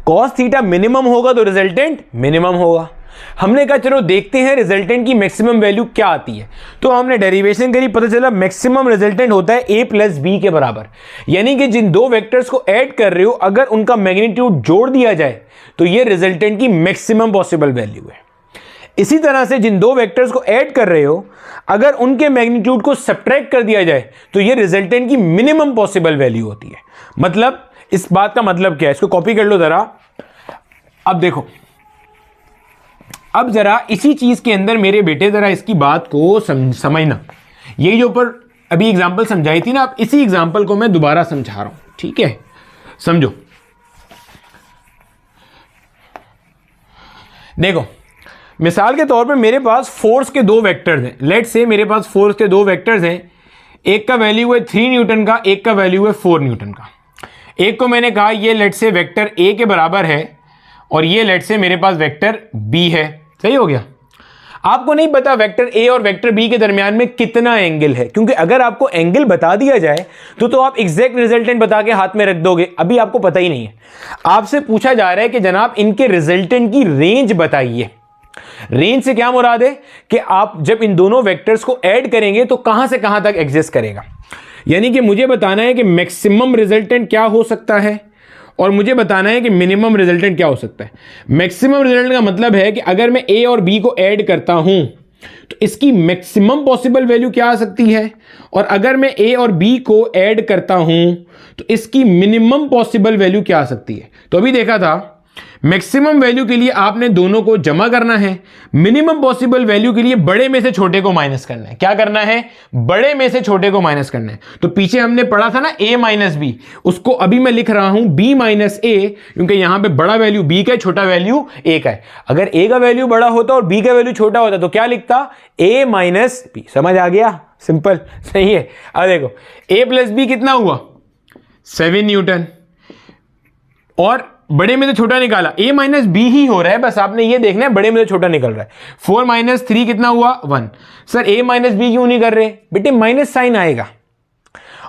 Cos theta minimum होगा तो रिजल्टेंट मिनिमम होगा। हमने कहा चलो देखते हैं रिजल्टेंट की मैक्सिमम वैल्यू क्या आती है, तो हमने डेरिवेशन करी, पता चला मैक्सिमम रिजल्टेंट होता है a प्लस बी के बराबर। यानी कि जिन दो वेक्टर्स को ऐड कर रहे हो, अगर उनका मैग्नीट्यूड जोड़ दिया जाए तो ये रिजल्टेंट की मैक्सिमम पॉसिबल वैल्यू है। इसी तरह से जिन दो वेक्टर्स को ऐड कर रहे हो, अगर उनके मैग्नीट्यूड को सब्ट्रैक्ट कर दिया जाए तो ये रिजल्टेंट की मिनिमम पॉसिबल वैल्यू होती है। मतलब इस बात का मतलब क्या है, इसको कॉपी कर लो जरा। अब देखो, अब जरा इसी चीज के अंदर मेरे बेटे जरा इसकी बात को समझना। यही जो ऊपर अभी एग्जांपल समझाई थी ना, अब इसी एग्जांपल को मैं दोबारा समझा रहा हूं, ठीक है, समझो। देखो मिसाल के तौर पे मेरे पास फोर्स के दो वेक्टर्स हैं, लेट्स से मेरे पास फोर्स के दो वेक्टर्स हैं, एक का वैल्यू है 3 न्यूटन का, एक का वैल्यू है 4 न्यूटन का। एक को मैंने कहा ये लेट्स से वेक्टर ए के बराबर है और ये लेट्स से मेरे पास वेक्टर बी है, सही हो गया। आपको नहीं पता वेक्टर ए और वेक्टर बी के दरमियान में कितना एंगल है, क्योंकि अगर आपको एंगल बता दिया जाए तो आप एग्जैक्ट रिजल्टेंट बता के हाथ में रख दोगे। अभी आपको पता ही नहीं है, आपसे पूछा जा रहा है कि जनाब इनके रिजल्टेंट की रेंज बताइए। रेंज से क्या मुराद है कि आप जब इन दोनों वेक्टर्स को ऐड करेंगे तो कहां से कहां तक एग्जिस्ट करेगा। यानी कि मुझे बताना है कि मैक्सिमम रिजल्टेंट क्या हो सकता है और मुझे बताना है कि मिनिमम रिजल्टेंट क्या हो सकता है। मैक्सिमम रिजल्टेंट का मतलब है कि अगर मैं ए और बी को ऐड करता हूं तो इसकी मैक्सिमम पॉसिबल वैल्यू क्या आ सकती है, और अगर मैं ए और बी को ऐड करता हूं तो इसकी मिनिमम पॉसिबल वैल्यू क्या आ सकती है। तो अभी देखा था मैक्सिमम वैल्यू के लिए आपने दोनों को जमा करना है, मिनिमम पॉसिबल वैल्यू के लिए बड़े में से छोटे को माइनस करना है। क्या करना है, बड़े में से छोटे को माइनस करना है। तो पीछे हमने पढ़ा था ना a माइनस बी, उसको अभी मैं लिख रहा हूं b माइनस a, क्योंकि यहां पे बड़ा वैल्यू b का है, छोटा वैल्यू a का है। अगर a का वैल्यू बड़ा होता और b का वैल्यू छोटा होता तो क्या लिखता, a माइनस b। समझ आ गया, सिंपल, सही है। अब देखो a प्लस बी कितना हुआ, 7 न्यूटन, और बड़े में से छोटा निकाला, a माइनस बी ही हो रहा है, बस आपने ये देखना है बड़े में से छोटा निकल रहा है। 4 माइनस 3 कितना हुआ, 1। सर a माइनस बी क्यों नहीं कर रहे, बेटे माइनस साइन आएगा।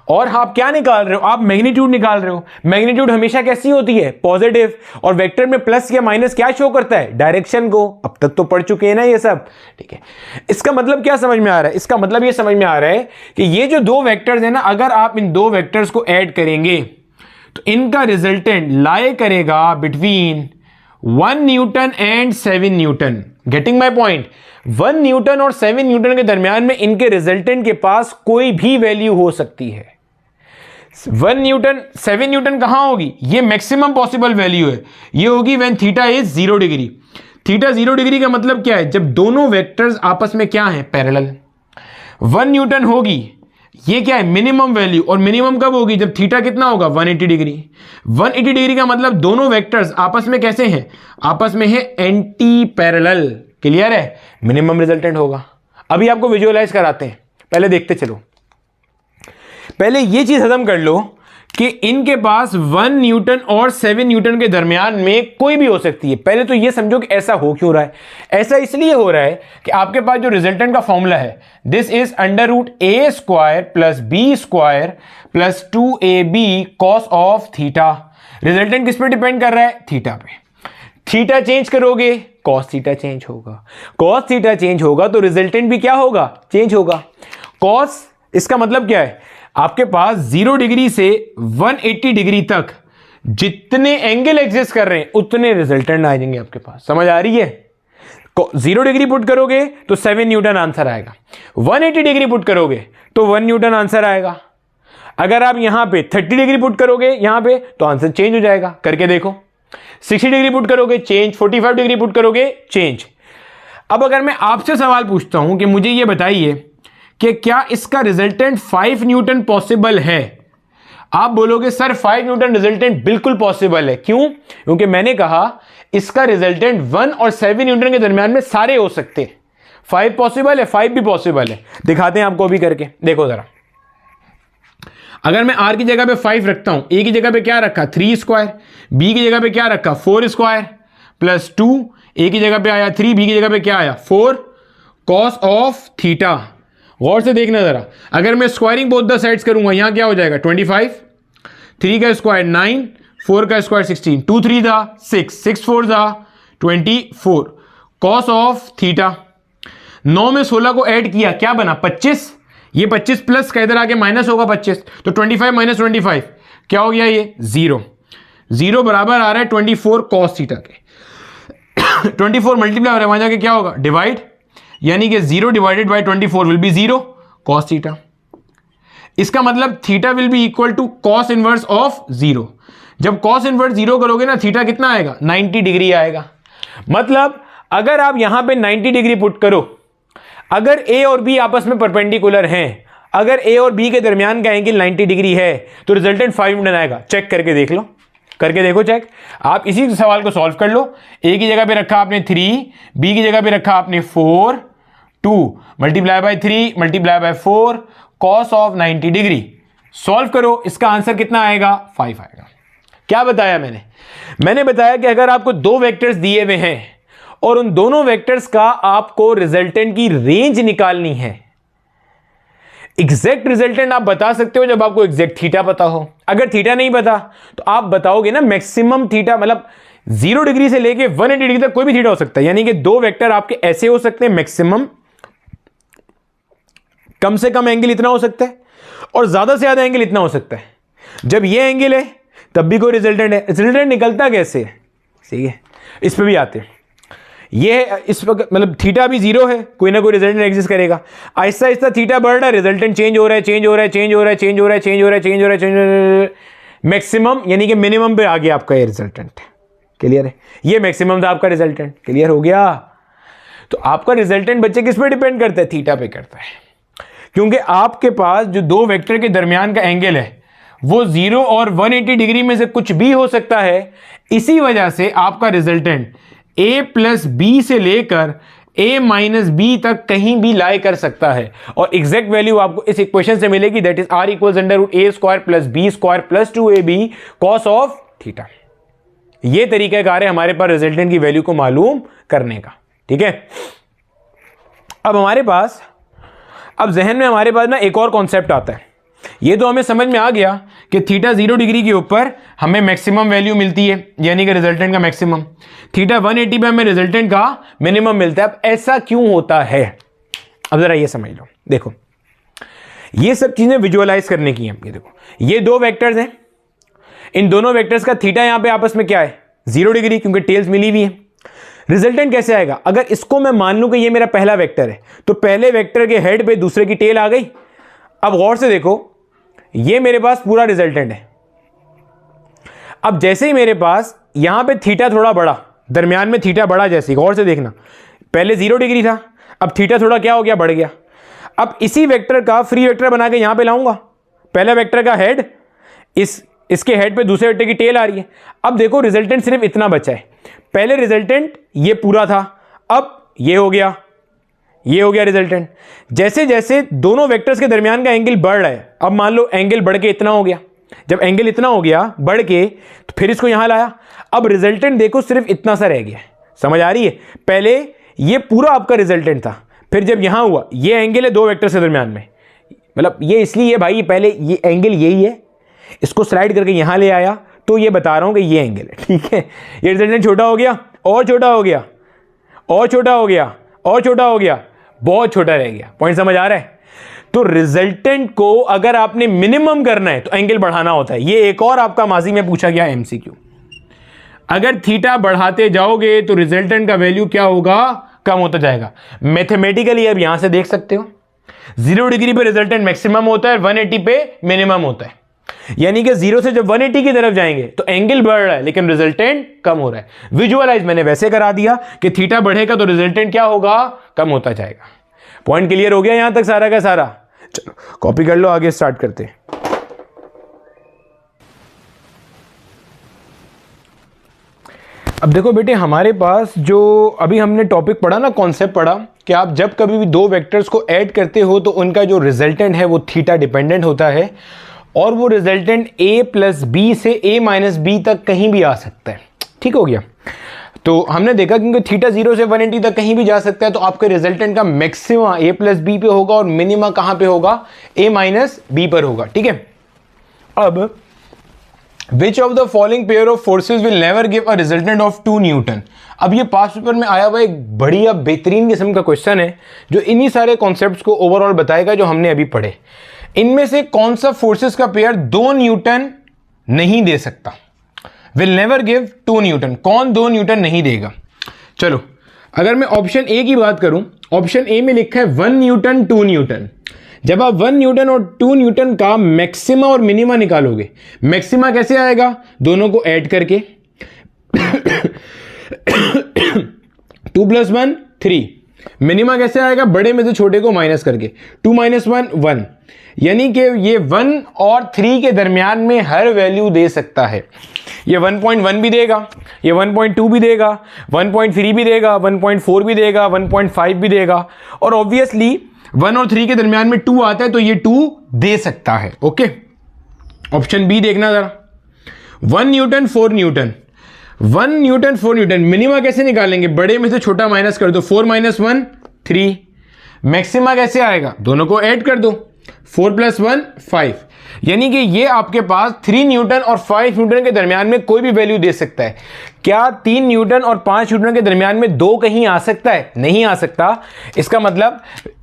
और आप क्या निकाल रहे हो, आप मैग्नीट्यूड निकाल रहे हो। मैग्नीट्यूड हमेशा कैसी होती है, पॉजिटिव, और वेक्टर में प्लस या माइनस क्या शो करता है, डायरेक्शन को। अब तक तो पढ़ चुके हैं ना ये सब, ठीक है। इसका मतलब क्या समझ में आ रहा है, इसका मतलब ये समझ में आ रहा है कि ये जो दो वेक्टर्स है ना, अगर आप इन दो वेक्टर्स को ऐड करेंगे तो इनका रिजल्टेंट लाई करेगा between 1 Newton and 7 Newton. Getting my point, 1 Newton और 7 न्यूटन के दरमियान में इनके रिजल्टेंट के पास कोई भी वैल्यू हो सकती है। 1 न्यूटन 7 न्यूटन कहां होगी, ये मैक्सिमम पॉसिबल वैल्यू है, ये होगी when theta is 0 degree. Theta 0 degree का मतलब क्या है, जब दोनों वेक्टर्स आपस में क्या है, पैरेलल। 1 न्यूटन होगी, ये क्या है, मिनिमम वैल्यू, और मिनिमम कब होगी, जब थीटा कितना होगा, 180 डिग्री। 180 डिग्री का मतलब दोनों वेक्टर्स आपस में कैसे हैं, आपस में है एंटी पैरेलल। क्लियर है, मिनिमम रिजल्टेंट होगा। अभी आपको विजुअलाइज कराते हैं, पहले देखते चलो। पहले ये चीज खत्म कर लो कि इनके पास 1 न्यूटन और 7 न्यूटन के दरमियान में कोई भी हो सकती है। पहले तो ये समझो कि ऐसा हो क्यों रहा है। ऐसा इसलिए हो रहा है कि आपके पास जो रिजल्टेंट का फॉर्मूला है, this is under root A square plus B square plus 2ab cos of theta. Resultant किस पे डिपेंड कर रहा है, थीटा पे। थीटा चेंज करोगे, कॉस थीटा चेंज होगा। कॉस थीटा चेंज होगा तो रिजल्टेंट भी क्या होगा, चेंज होगा। कॉस, इसका मतलब क्या है, आपके पास 0 डिग्री से 180 डिग्री तक जितने एंगल एग्जिस्ट कर रहे हैं उतने रिजल्टेंट आ जाएंगे आपके पास। समझ आ रही है, 0 डिग्री पुट करोगे तो 7 न्यूटन आंसर आएगा, 180 डिग्री पुट करोगे तो 1 न्यूटन आंसर आएगा। अगर आप यहां पे 30 डिग्री पुट करोगे यहां पे तो आंसर चेंज हो जाएगा। करके देखो, 60 डिग्री पुट करोगे चेंज, 45 डिग्री पुट करोगे चेंज। अब अगर मैं आपसे सवाल पूछता हूं कि मुझे यह बताइए कि क्या इसका रिजल्टेंट 5 न्यूटन पॉसिबल है, आप बोलोगे सर 5 न्यूटन रिजल्टेंट बिल्कुल पॉसिबल है। क्यों, क्योंकि मैंने कहा इसका रिजल्टेंट 1 और 7 न्यूटन के दरमियान में सारे हो सकते हैं। 5 पॉसिबल है, 5 भी पॉसिबल है। दिखाते हैं आपको अभी करके, देखो जरा। अगर मैं r की जगह पे 5 रखता हूं, a की जगह पे क्या रखा, 3 स्क्वायर, b की जगह पे क्या रखा, 4 स्क्वायर प्लस 2, a की जगह पे आया 3, b की जगह पे क्या आया 4 कॉस ऑफ थीटा। गौर से देखना जरा, अगर मैं स्क्वायरिंग बोथ द साइड्स करूंगा यहां क्या हो जाएगा 25, 3 का स्क्वायर 9, 4 का स्क्वायर 16, 2 3 दा 6, 6 4 दा 24 कॉस ऑफ थीटा। 9 में 16 को ऐड किया क्या बना 25, ये 25 प्लस का इधर आके माइनस होगा 25, तो 25 माइनस 25 क्या हो गया, ये 0। 0 बराबर आ रहा है 24 कॉस थीटा के। 24 मल्टीप्लाई हो रहा है, वहां जाके क्या होगा डिवाइड, यानी कि 0 divided by 24 will be 0 cos theta. इसका मतलब theta will be equal to cos inverse of 0। जब कॉस इनवर्स 0 करोगे ना, थीटा कितना आएगा 90 डिग्री आएगा। मतलब अगर आप यहां पे 90 डिग्री पुट करो, अगर ए और बी आपस में परपेंडिकुलर हैं, अगर ए और बी के दरमियान का एंगल 90 डिग्री है तो रिजल्टेंट 5 न्यूटन आएगा। चेक करके देख लो, करके देखो चेक। आप इसी सवाल को सॉल्व कर लो। ए की जगह पे रखा आपने 3, बी की जगह पे रखा आपने 4, 2 multiply by 3 multiply by 4 cos of 90 degree. Solve करो, इसका आंसर कितना आएगा 5 आएगा। क्या बताया मैंने बताया कि अगर आपको दो वेक्टर्स दिए हुए हैं और उन दोनों वेक्टर्स का आपको रिजल्टेंट की रेंज निकालनी है। एग्जैक्ट रिजल्टेंट आप बता सकते हो जब आपको एग्जैक्ट थीटा पता हो। अगर थीटा नहीं पता तो आप बताओगे ना मैक्सिमम थीटा, मतलब 0 डिग्री से लेके 180 डिग्री तक कोई भी थीटा हो सकता है, यानी कि दो वेक्टर आपके ऐसे हो सकते हैं, मैक्सिमम कम से कम एंगल इतना हो सकता है और ज्यादा से ज्यादा एंगल इतना हो सकता है। जब ये एंगल है तब भी कोई रिजल्टेंट है। रिजल्टेंट निकलता कैसे है, ठीक है, इस पे भी आते हैं। ये इस वक्त मतलब थीटा भी 0 है, कोई ना कोई रिजल्टेंट एग्जिस्ट करेगा। आहिस्ता आहिस्ता थीटा बढ़ रहा है, रिजल्टेंट चेंज हो रहा है, चेंज हो रहा है, चेंज हो रहा है, चेंज हो रहा है, चेंज हो रहा है, चेंज हो रहा है, चेंज हो रहा है, मैक्सिमम यानी कि मिनिमम पे आ गया आपका ये रिजल्टेंट। क्लियर है, ये मैक्सिमम था आपका रिजल्टेंट। क्लियर हो गया। तो आपका रिजल्टेंट बच्चे किस पे डिपेंड करता है, थीटा पे करता है, क्योंकि आपके पास जो दो वेक्टर के दरमियान का एंगल है वो 0 और 180 डिग्री में से कुछ भी हो सकता है। इसी वजह से आपका रिजल्टेंट a प्लस बी से लेकर a माइनस बी तक कहीं भी लाई कर सकता है और एग्जैक्ट वैल्यू आपको इस इक्वेशन से मिलेगी, that is r equals under root a square plus B square plus 2ab cos of theta. ये तरीका कार है हमारे पास रिजल्टेंट की वैल्यू को मालूम करने का। ठीक है, अब हमारे पास जहन में हमारे पास ना एक और कॉन्सेप्ट आता है। ये तो हमें समझ में आ गया कि थीटा 0 डिग्री के ऊपर हमें मैक्सिमम वैल्यू मिलती है, यानी कि रिजल्टेंट का मैक्सिमम। थीटा 180 पे हमें रिजल्टेंट का मिनिमम मिलता है। अब ऐसा क्यों होता है, अब जरा ये समझ लो। देखो ये सब चीजें विजुअलाइज करने की हैं। ये देखो, ये दो वेक्टर्स हैं, इन दोनों वेक्टर्स का थीटा यहां पे आपस में क्या है, 0 डिग्री, क्योंकि टेल्स मिली हुई है। रिजल्टेंट कैसे आएगा, अगर इसको मैं मान लूं कि ये मेरा पहला वेक्टर है तो पहले वेक्टर के हेड पे दूसरे की टेल आ गई। अब गौर से देखो, ये मेरे पास पूरा रिजल्टेंट है। अब जैसे ही मेरे पास यहां पे थीटा थोड़ा बड़ा, दरमियान में थीटा बड़ा, जैसे गौर से देखना, पहले 0 डिग्री था, अब थीटा थोड़ा क्या हो गया, बढ़ गया। अब इसी वेक्टर का फ्री वेक्टर बना के यहां पे लाऊंगा। पहला वेक्टर का हेड, इसके हेड पे दूसरे वेक्टर की टेल आ रही है। अब देखो रिजल्टेंट सिर्फ इतना बचा है। पहले रिजल्टेंट ये पूरा था, अब ये हो गया रिजल्टेंट। जैसे जैसे दोनों वेक्टर्स के दरमियान का एंगल बढ़ रहा है, अब मान लो एंगल बढ़ के इतना हो गया। जब एंगल इतना हो गया बढ़ के, तो फिर इसको यहां लाया, अब रिजल्टेंट देखो सिर्फ इतना सा रह गया। समझ आ रही है, पहले ये पूरा आपका रिजल्टेंट था, फिर जब यहां हुआ, ये एंगल है दो वेक्टर्स के दरमियान में, मतलब ये इसलिए भाई पहले ये एंगल यही है, इसको स्लाइड करके यहां ले आया, तो ये बता रहा हूं कि ये एंगल है। ठीक है, ये रिजल्टेंट छोटा हो गया, और छोटा हो गया, और छोटा हो गया, और छोटा हो गया, बहुत छोटा रह गया। पॉइंट समझ आ रहा है। तो रिजल्टेंट को अगर आपने मिनिमम करना है तो एंगल बढ़ाना होता है। ये एक और आपका माजी में पूछा गया एमसीक्यू। अगर थीटा बढ़ाते जाओगे तो रिजल्टेंट का वैल्यू क्या होगा, कम होता जाएगा। मैथमेटिकली अब यहां से देख सकते हो, 0 डिग्री पे रिजल्टेंट मैक्सिमम होता है, 180 पे मिनिमम होता है। यानी कि 0 से जब 180 की तरफ जाएंगे तो एंगल बढ़ रहा है लेकिन रिजल्टेंट कम हो रहा है। विजुअलाइज मैंने वैसे करा दिया कि थीटा बढ़ेगा तो रिजल्टेंट क्या होगा, कम होता जाएगा। पॉइंट क्लियर हो गया यहां तक सारा का सारा। चलो कॉपी कर लो, आगे स्टार्ट करते हैं। अब देखो बेटे, हमारे पास जो अभी हमने टॉपिक पढ़ा ना, कॉन्सेप्ट पढ़ा कि आप जब कभी भी दो वेक्टर्स को ऐड करते हो तो उनका जो रिजल्टेंट है वो थीटा डिपेंडेंट होता है, और वो रिजल्टेंट a प्लस बी से a माइनस बी तक कहीं भी आ सकता है। ठीक हो गया। तो हमने देखा क्योंकि थीटा 0 से 180 तक कहीं भी जा सकता है, तो आपके रिजल्टेंट का मैक्सिमा a प्लस बी पे होगा और मिनिमा कहां पे होगा, a माइनस बी पर होगा। ठीक है, अब which of the following pair of forces will never give a resultant of 2 Newton. अब ये पास्ट पेपर में आया हुआ एक बढ़िया बेहतरीन किस्म का क्वेश्चन है जो इन्हीं सारे कॉन्सेप्ट्स को ओवरऑल बताएगा जो हमने अभी पढ़े। इनमें से कौन सा फोर्सेस का पेयर 2 न्यूटन नहीं दे सकता, विल नेवर गिव 2 न्यूटन। कौन 2 न्यूटन नहीं देगा। चलो अगर मैं ऑप्शन ए की बात करूं, ऑप्शन ए में लिखा है 1 न्यूटन 2 न्यूटन। जब आप 1 न्यूटन और 2 न्यूटन का मैक्सिमा और मिनिमा निकालोगे, मैक्सिमा कैसे आएगा, दोनों को ऐड करके 2 + 1 3। मिनिमा कैसे आएगा, बड़े में से छोटे को माइनस करके 2 - 1 1। यानी कि ये 1 और 3 के दरमियान में हर वैल्यू दे सकता है। ये 1.1 भी देगा, ये 1.2 भी देगा, 1.3 भी देगा, 1.4 भी देगा, 1.5 भी देगा, और ऑब्वियसली 1 और 3 के दरमियान में 2 आता है तो ये 2 दे सकता है। ओके, ऑप्शन बी देखना जरा, 1 Newton 4 Newton. 1 Newton 4 Newton, minima कैसे निकालेंगे, बड़े में से छोटा माइनस कर दो, 4 - 1 3, मैक्सिमा कैसे आएगा, दोनों को ऐड कर दो, 4 + 1 5, यानी कि ये आपके पास 3 न्यूटन और 5 न्यूटन के दरमियान में कोई भी वैल्यू दे सकता है। क्या 3 न्यूटन और 5 न्यूटन के दरमियान में 2 कहीं आ सकता है, नहीं आ सकता। इसका मतलब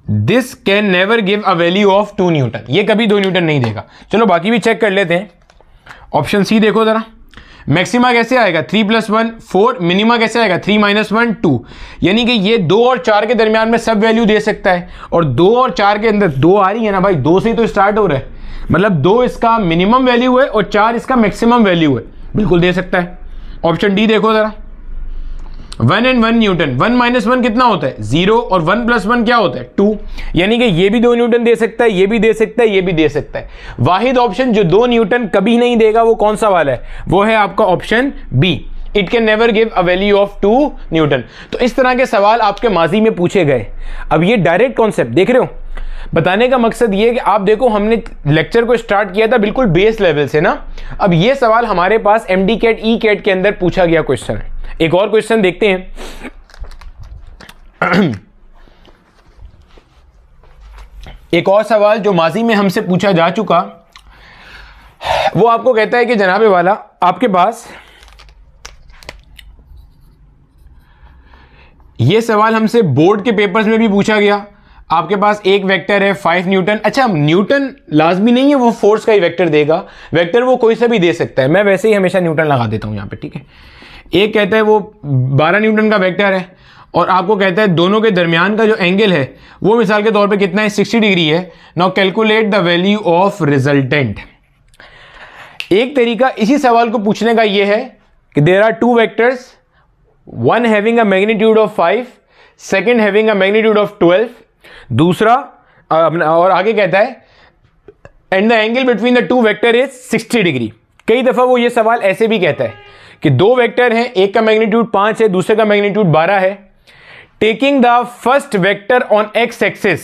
this can never give a value of 2 Newton, ये कभी 2 न्यूटन नहीं देगा। चलो बाकी भी चेक कर लेते हैं। ऑप्शन सी देखो जरा, मैक्सिमा कैसे आएगा, 3 + 1 4, मिनिमा कैसे आएगा, 3 - 1 2, यानी कि ये 2 और 4 के दरमियान में सब वैल्यू दे सकता है। और 2 और 4 के अंदर 2 आ रही है ना भाई, 2 से ही तो स्टार्ट हो रहा है, मतलब 2 इसका मिनिमम वैल्यू है और 4 इसका मैक्सिमम वैल्यू है, बिल्कुल दे सकता है। ऑप्शन डी देखो जरा, 1 and 1 न्यूटन, 1 - 1 कितना होता है 0, और 1 + 1 क्या होता है 2, यानी कि ये भी 2 न्यूटन दे सकता है, ये भी दे सकता है, ये भी दे सकता है। वाहिद ऑप्शन जो 2 न्यूटन कभी नहीं देगा वो कौन सा वाला है, वो है आपका option B, it can never give a value of 2 newton. तो इस तरह के सवाल आपके माजी में पूछे गए। अब ये डायरेक्ट कॉन्सेप्ट देख रहे हो, बताने का मकसद ये है कि आप देखो हमने लेक्चर को स्टार्ट किया था बिल्कुल बेस लेवल से ना। अब ये सवाल हमारे पास MD कैट ई कैट के अंदर पूछा गया क्वेश्चन है। एक और क्वेश्चन देखते हैं। एक और सवाल जो माजी में हमसे पूछा जा चुका, वो आपको कहता है कि जनाबे वाला आपके पास ये सवाल हमसे बोर्ड के पेपर्स में भी पूछा गया। आपके पास एक वेक्टर है 5 न्यूटन, अच्छा न्यूटन लाजमी नहीं है वो फोर्स का ही वेक्टर देगा, वेक्टर वो कोई सा भी दे सकता है, मैं वैसे ही हमेशा न्यूटन लगा देता हूं यहां पे, ठीक है। एक कहता है वो 12 न्यूटन का वेक्टर है और आपको कहता है दोनों के दरमियान का जो एंगल है वो मिसाल के तौर पे कितना है 60 डिग्री है। Now calculate the value of resultant. एक तरीका इसी सवाल को पूछने का ये है कि there are 2 vectors, one having a magnitude of 5, second having a magnitude of 12, दूसरा और आगे कहता है and the angle between the 2 vector is 60 degree. कई दफा वो ये सवाल ऐसे भी कहता है कि 2 वेक्टर हैं, एक का मैग्नीट्यूड 5 है, दूसरे का मैग्नीट्यूड 12 है। Taking the first vector on x axis,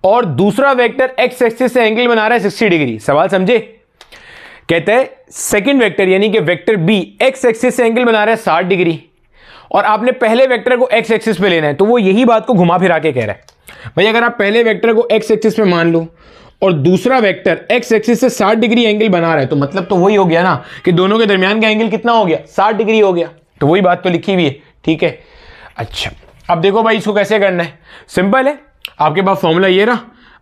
और दूसरा वेक्टर एक्स एक्सिस से एंगल बना रहा है 60 डिग्री। सवाल समझे, कहते हैं सेकंड वेक्टर यानी कि वेक्टर बी एक्स एक्सिस से एंगल बना रहा है 60 डिग्री, और आपने पहले वेक्टर को एक्स एक्सिस पे लेना है। तो वो यही बात को घुमा फिरा के कह रहा है भाई, अगर आप पहले वेक्टर को एक्स एक्सिस पे मान लो और दूसरा वेक्टर एक्स एक्सिस से 60 डिग्री एंगल बना रहा है, तो मतलब तो वही हो गया ना कि दोनों के दरमियान का एंगल कितना हो गया 60 डिग्री हो गया। तो वही बात तो लिखी हुई है, ठीक है। अच्छा अब देखो भाई इसको कैसे करना है, सिंपल है, आपके पास फॉर्मूला ये रहा,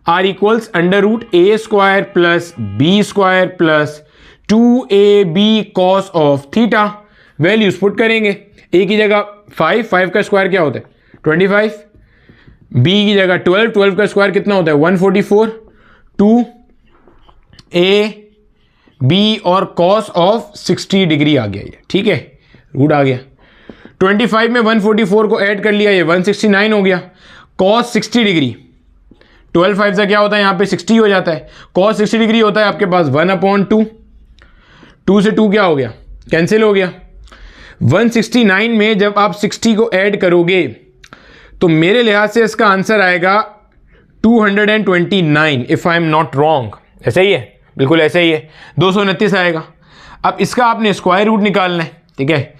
R = √a² + b² + 2ab cos of theta. Values put करेंगे, a की जगह 5 का स्क्वायर क्या होता है 25, b की जगह 12 का स्क्वायर कितना होता है 144, 2ab और cos ऑफ 60 डिग्री आ गया ये, ठीक है, रूट आ गया। 25 में 144 को ऐड कर लिया, ये 169 हो गया। cos 60 डिग्री 12 5 से क्या होता है यहाँ पे 60 हो जाता है, cos 60 डिग्री होता है आपके पास 1/2, 2 से 2 क्या हो गया कैंसिल हो गया। 169 में जब आप 60 को ऐड करोगे तो मेरे लिहाज से इसका आंसर आएगा 229 if I am not wrong. ऐसा ही है, बिल्कुल ऐसा ही है, 229 आएगा। अब इसका आपने स्क्वायर रूट निकालना है, ठीक है।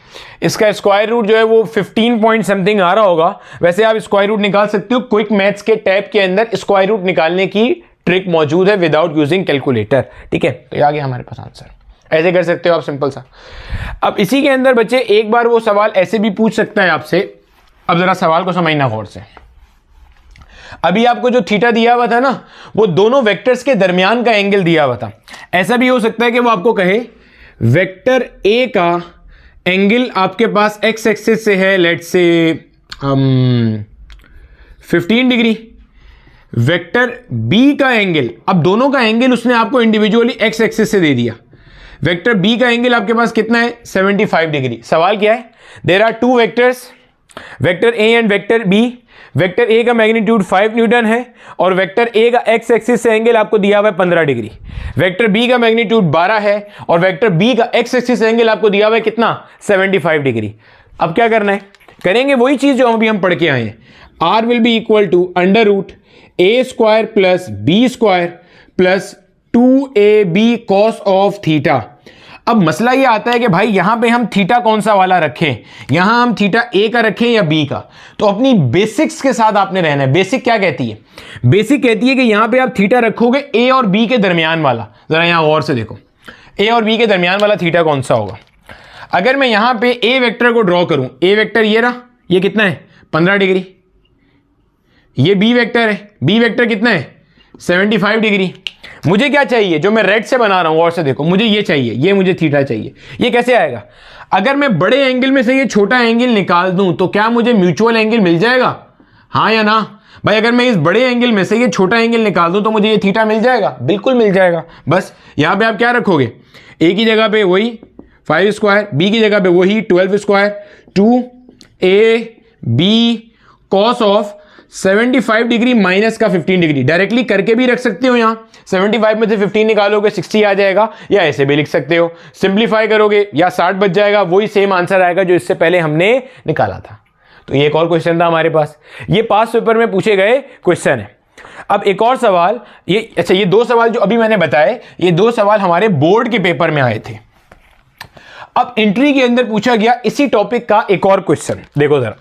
इसका स्क्वायर रूट जो है वो 15 पॉइंट समथिंग आ रहा होगा। वैसे आप स्क्वायर रूट निकाल सकते हो, क्विक मैथ्स के टैब के अंदर स्क्वायर रूट निकालने की ट्रिक मौजूद है विदाउट यूजिंग कैलकुलेटर, ठीक है। तो ये आ गया हमारे पास आंसर, ऐसे कर सकते हो आप सिंपल सा। अब इसी के अंदर बच्चे एक बार वो सवाल ऐसे भी पूछ सकता है आपसे। अब जरा सवाल को समझना गौर से। अभी आपको जो थीटा दिया हुआ था ना, वो दोनों वेक्टर्स के दरमियान का एंगल दिया हुआ था। ऐसा भी हो सकता है कि वो आपको कहे वेक्टर ए का एंगल आपके पास एक्स एक्सिस से है let's say 15 degree, vector B का एंगल, अब दोनों का एंगल उसने आपको इंडिविजुअली एक्स एक्सिस से दे दिया। वेक्टर बी का एंगल आपके पास कितना है 75 डिग्री। सवाल क्या है, there are 2 vectors, vector A and vector B. Vector A का मैग्नीट्यूड 5 न्यूटन है और वेक्टर ए का एक्स एक्सिस से एंगल आपको दिया हुआ है 15 डिग्री। वेक्टर बी का मैग्नीट्यूड 12 है और वेक्टर बी का एक्स एक्सिस से एंगल आपको दिया हुआ है कितना 75 डिग्री। अब क्या करना है, करेंगे वही चीज जो अभी हम पढ़ के आए हैं। R will be equal to √a² + b² + 2ab cos of theta. अब मसला ये आता है कि भाई यहां पे हम थीटा कौन सा वाला रखें, यहां हम थीटा ए का रखें या बी का। तो अपनी बेसिक्स के साथ आपने रहना है। बेसिक क्या कहती है? बेसिक कहती है कि यहां पे आप थीटा रखोगे ए और बी के दरमियान वाला। जरा यहां गौर से देखो, ए और बी के दरमियान वाला थीटा कौन सा होगा। अगर मैं यहां पे ए वेक्टर को ड्रॉ करूं, ए वेक्टर ये रहा, ये कितना है 15 डिग्री। ये बी वेक्टर है, बी वेक्टर कितना है 75 डिग्री। मुझे क्या चाहिए, जो मैं रेड से बना रहा हूं और से देखो, मुझे ये चाहिए, ये मुझे थीटा चाहिए। ये कैसे आएगा? अगर मैं बड़े एंगल में से ये छोटा एंगल निकाल दूं तो क्या मुझे म्यूचुअल एंगल मिल जाएगा, हाँ या ना? भाई अगर मैं इस बड़े एंगल में से ये छोटा एंगल निकाल दूं तो मुझे ये थीटा मिल जाएगा, बिल्कुल मिल जाएगा। बस यहां पे आप क्या रखोगे, ए की जगह पे वही 5 स्क्वायर, बी की जगह पे वही 12 square, 2ab cos of 75 degree minus का 15 डिग्री। डायरेक्टली करके भी रख सकते हो, यहां 75 में से 15 निकालोगे 60 आ जाएगा, या ऐसे भी लिख सकते हो। सिंप्लीफाई करोगे या 60 बच जाएगा, वही सेम आंसर आएगा जो इससे पहले हमने निकाला था। तो ये एक और क्वेश्चन था हमारे पास, ये पास पेपर में पूछे गए क्वेश्चन है। अब एक और सवाल, ये अच्छा, ये दो सवाल जो अभी मैंने बताए, ये दो सवाल हमारे बोर्ड के पेपर में आए थे। अब एंट्री के अंदर पूछा गया इसी टॉपिक का एक और क्वेश्चन, देखो जरा।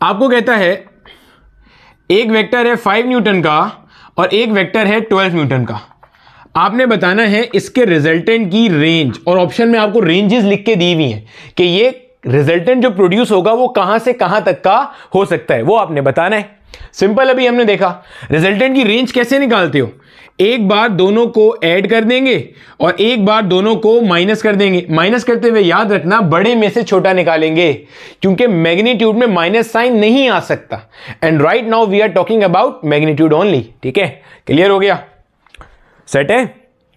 आपको कहता है एक वेक्टर है 5 न्यूटन का और एक वेक्टर है 12 न्यूटन का। आपने बताना है इसके रिजल्टेंट की रेंज, और ऑप्शन में आपको रेंजेस लिख के दी हुई हैं कि ये रिजल्टेंट जो प्रोड्यूस होगा वो कहां से कहां तक का हो सकता है, वो आपने बताना है। सिंपल, अभी हमने देखा रिजल्टेंट की रेंज कैसे निकालते हो, एक बार दोनों को ऐड कर देंगे और एक बार दोनों को माइनस कर देंगे। माइनस करते हुए याद रखना बड़े में से छोटा निकालेंगे, क्योंकि मैग्नीट्यूड में माइनस साइन नहीं आ सकता। And right now we are talking about magnitude only. ठीक है, क्लियर हो गया? सेट है,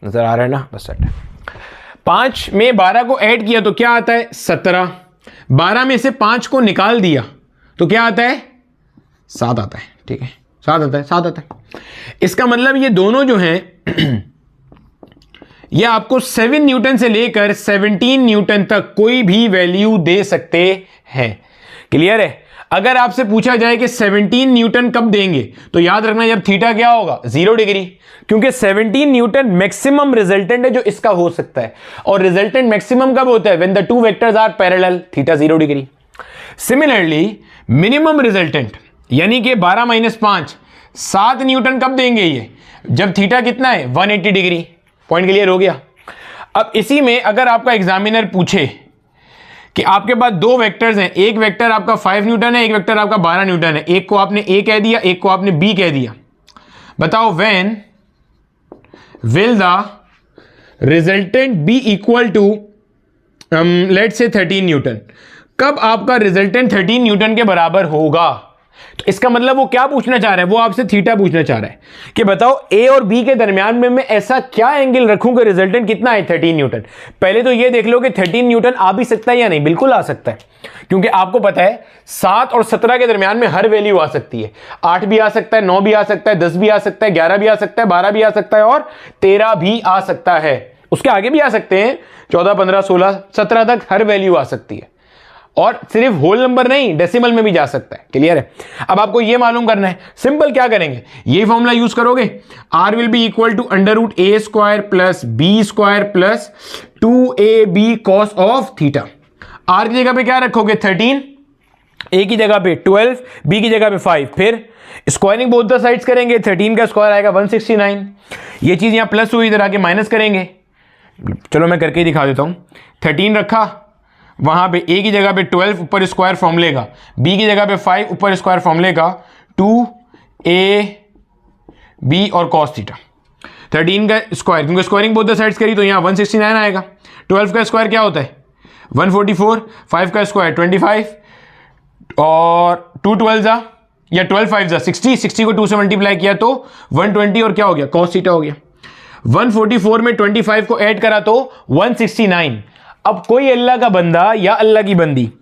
नजर आ रहा है ना? बस सेट है। 5 में 12 को ऐड किया तो क्या आता है 17। 12 में से 5 को निकाल दिया तो क्या आता है 7 आता है। ठीक है, 7 आता है, 7 आता है। इसका मतलब ये दोनों जो हैं ये आपको 7 न्यूटन से लेकर 17 न्यूटन तक कोई भी वैल्यू दे सकते हैं। क्लियर है? अगर आपसे पूछा जाए कि 17 न्यूटन कब देंगे तो याद रखना जब थीटा क्या होगा 0 डिग्री, क्योंकि 17 न्यूटन मैक्सिमम रिजल्टेंट है जो इसका हो सकता है। और रिजल्टेंट मैक्सिमम कब होता है? When the two vectors are parallel, theta 0 degree. Similarly minimum resultant यानी कि 12 - 5 7 न्यूटन कब देंगे ये? जब थीटा कितना है 180 डिग्री। पॉइंट क्लियर हो गया? अब इसी में अगर आपका एग्जामिनर पूछे कि आपके पास दो वेक्टर्स हैं, एक वेक्टर आपका 5 न्यूटन है, एक वेक्टर आपका 12 न्यूटन है, एक को आपने ए कह दिया, एक को आपने बी कह दिया। बताओ when will the resultant be equal to let's say 13 Newton. कब आपका रिजल्टेंट 13 न्यूटन के बराबर होगा? तो इसका मतलब वो क्या पूछना चाह रहा है, वो आपसे थीटा पूछना चाह रहा है कि बताओ ए और बी के दरमियान में मैं ऐसा क्या एंगल रखूं कि रिजल्टेंट कितना है 13 न्यूटन। पहले तो ये देख लो कि 13 न्यूटन आ भी सकता है या नहीं। बिल्कुल आ सकता है, क्योंकि आपको पता है 7 और 17 के दरमियान में हर वैल्यू आ सकती है। 8 भी आ सकता है, 9 भी आ सकता है, 10 भी आ सकता है, 11 भी आ सकता है, 12 भी आ सकता है और 13 भी आ सकता है। उसके आगे भी आ सकते हैं, 14, 15, 16, 17 तक हर वैल्यू आ सकती है। और सिर्फ होल नंबर नहीं, डेसिमल में भी जा सकता है। क्लियर है? अब आपको यह मालूम करना है, सिंपल क्या करेंगे, ये फॉर्मूला यूज करोगे, R will be equal to √a square plus B square plus 2ab cos of theta. R की जगह पे क्या रखोगे 13, ए की जगह पे 12, बी की जगह पे 5, फिर स्क्वायरिंग बोथ द साइड्स करेंगे, 13 का स्क्वायर आएगा 169। ये चीज यहां प्लस हुई, इधर आके माइनस करेंगे। चलो मैं करके ही दिखा देता हूं। 13 रखा, वहां पे ए की जगह पे 12 ऊपर स्क्वायर फॉर्मूले का, बी की जगह पे 5 ऊपर स्क्वायर फॉर्मूले का 2ab और cos थीटा। 13 का स्क्वायर, क्योंकि स्क्वायरिंग बोथ द साइड्स करी तो यहां 169 आएगा। 12 का स्क्वायर क्या होता है 144, 5 का स्क्वायर 25 और 2 12 या 12 5 60 को 2 से मल्टीप्लाई किया तो 120 और क्या हो गया cos थीटा हो गया। 144 में 25 को ऐड करा तो 169। अब कोई अल्लाह का बंदा या अल्लाह की बंदी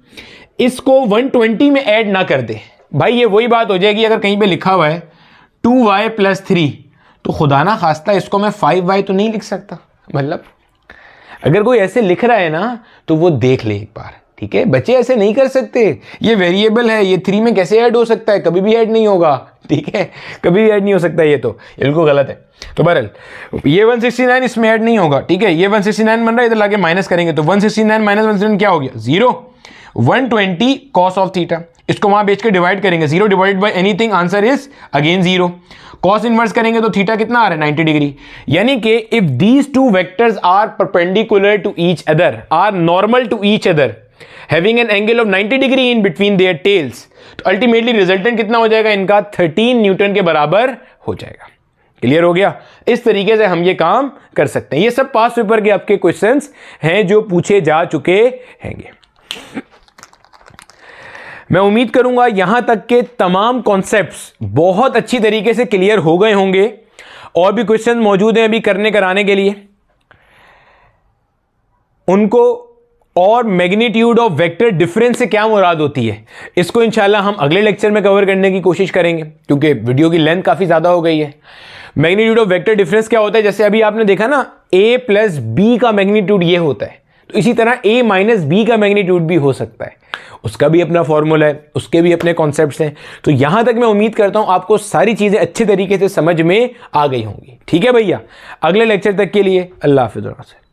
इसको 120 में ऐड ना कर दे, भाई ये वही बात हो जाएगी अगर कहीं पे लिखा हुआ है 2y + 3 तो खुदा ना खास्ता इसको मैं 5y तो नहीं लिख सकता। मतलब अगर कोई ऐसे लिख रहा है ना तो वो देख ले एक बार, ठीक है बच्चे, ऐसे नहीं कर सकते, ये वेरिएबल है, ये 3 में कैसे ऐड हो सकता है, कभी भी ऐड नहीं होगा, ठीक है, कभी भी ऐड नहीं हो सकता, ये तो बिल्कुल गलत है। तो बहरहाल ये 169 इसमें ऐड नहीं होगा, ठीक है, ये 169 बन रहा है, इधर लाके माइनस करेंगे तो 169 माइनस 169 क्या हो गया 0, 120 कॉस ऑफ थीटा, इसको वहां बेच के डिवाइड करेंगे, 0 divide by anything, answer is again 0। Cos inverse करेंगे तो थीटा कितना आ रहा है 90 डिग्री, यानी कि if these two vectors are perpendicular to each other, are normal to each other, having an angle of 90 degree in between their tails, तो ultimately resultant कितना हो जाएगा इनका 13 न्यूटन के बराबर हो जाएगा। क्लियर हो गया? इस तरीके से हम ये काम कर सकते हैं। ये सब पास पेपर के आपके क्वेश्चंस हैं जो पूछे जा चुके हैंगे। मैं उम्मीद करूंगा यहां तक के तमाम कॉन्सेप्ट्स बहुत अच्छी तरीके से क्लियर हो गए होंगे। और भी क्वेश्चन मौजूद हैं अभी करने कराने के लिए, उनको, और मैग्नीट्यूड ऑफ वेक्टर डिफरेंस से क्या मुराद होती है, इसको इंशाल्लाह हम अगले लेक्चर में कवर करने की कोशिश करेंगे, क्योंकि वीडियो की लेंथ काफ़ी ज़्यादा हो गई है। मैग्नीट्यूड ऑफ वेक्टर डिफरेंस क्या होता है, जैसे अभी आपने देखा ना a प्लस बी का मैग्नीट्यूड ये होता है, तो इसी तरह a माइनस बी का मैग्नीट्यूड भी हो सकता है, उसका भी अपना फॉर्मूला है, उसके भी अपने कॉन्सेप्ट्स हैं। तो यहां तक मैं उम्मीद करता हूं आपको सारी चीज़ें अच्छे तरीके से समझ में आ गई होंगी। ठीक है भैया, अगले लेक्चर तक के लिए अल्लाह हाफिज़।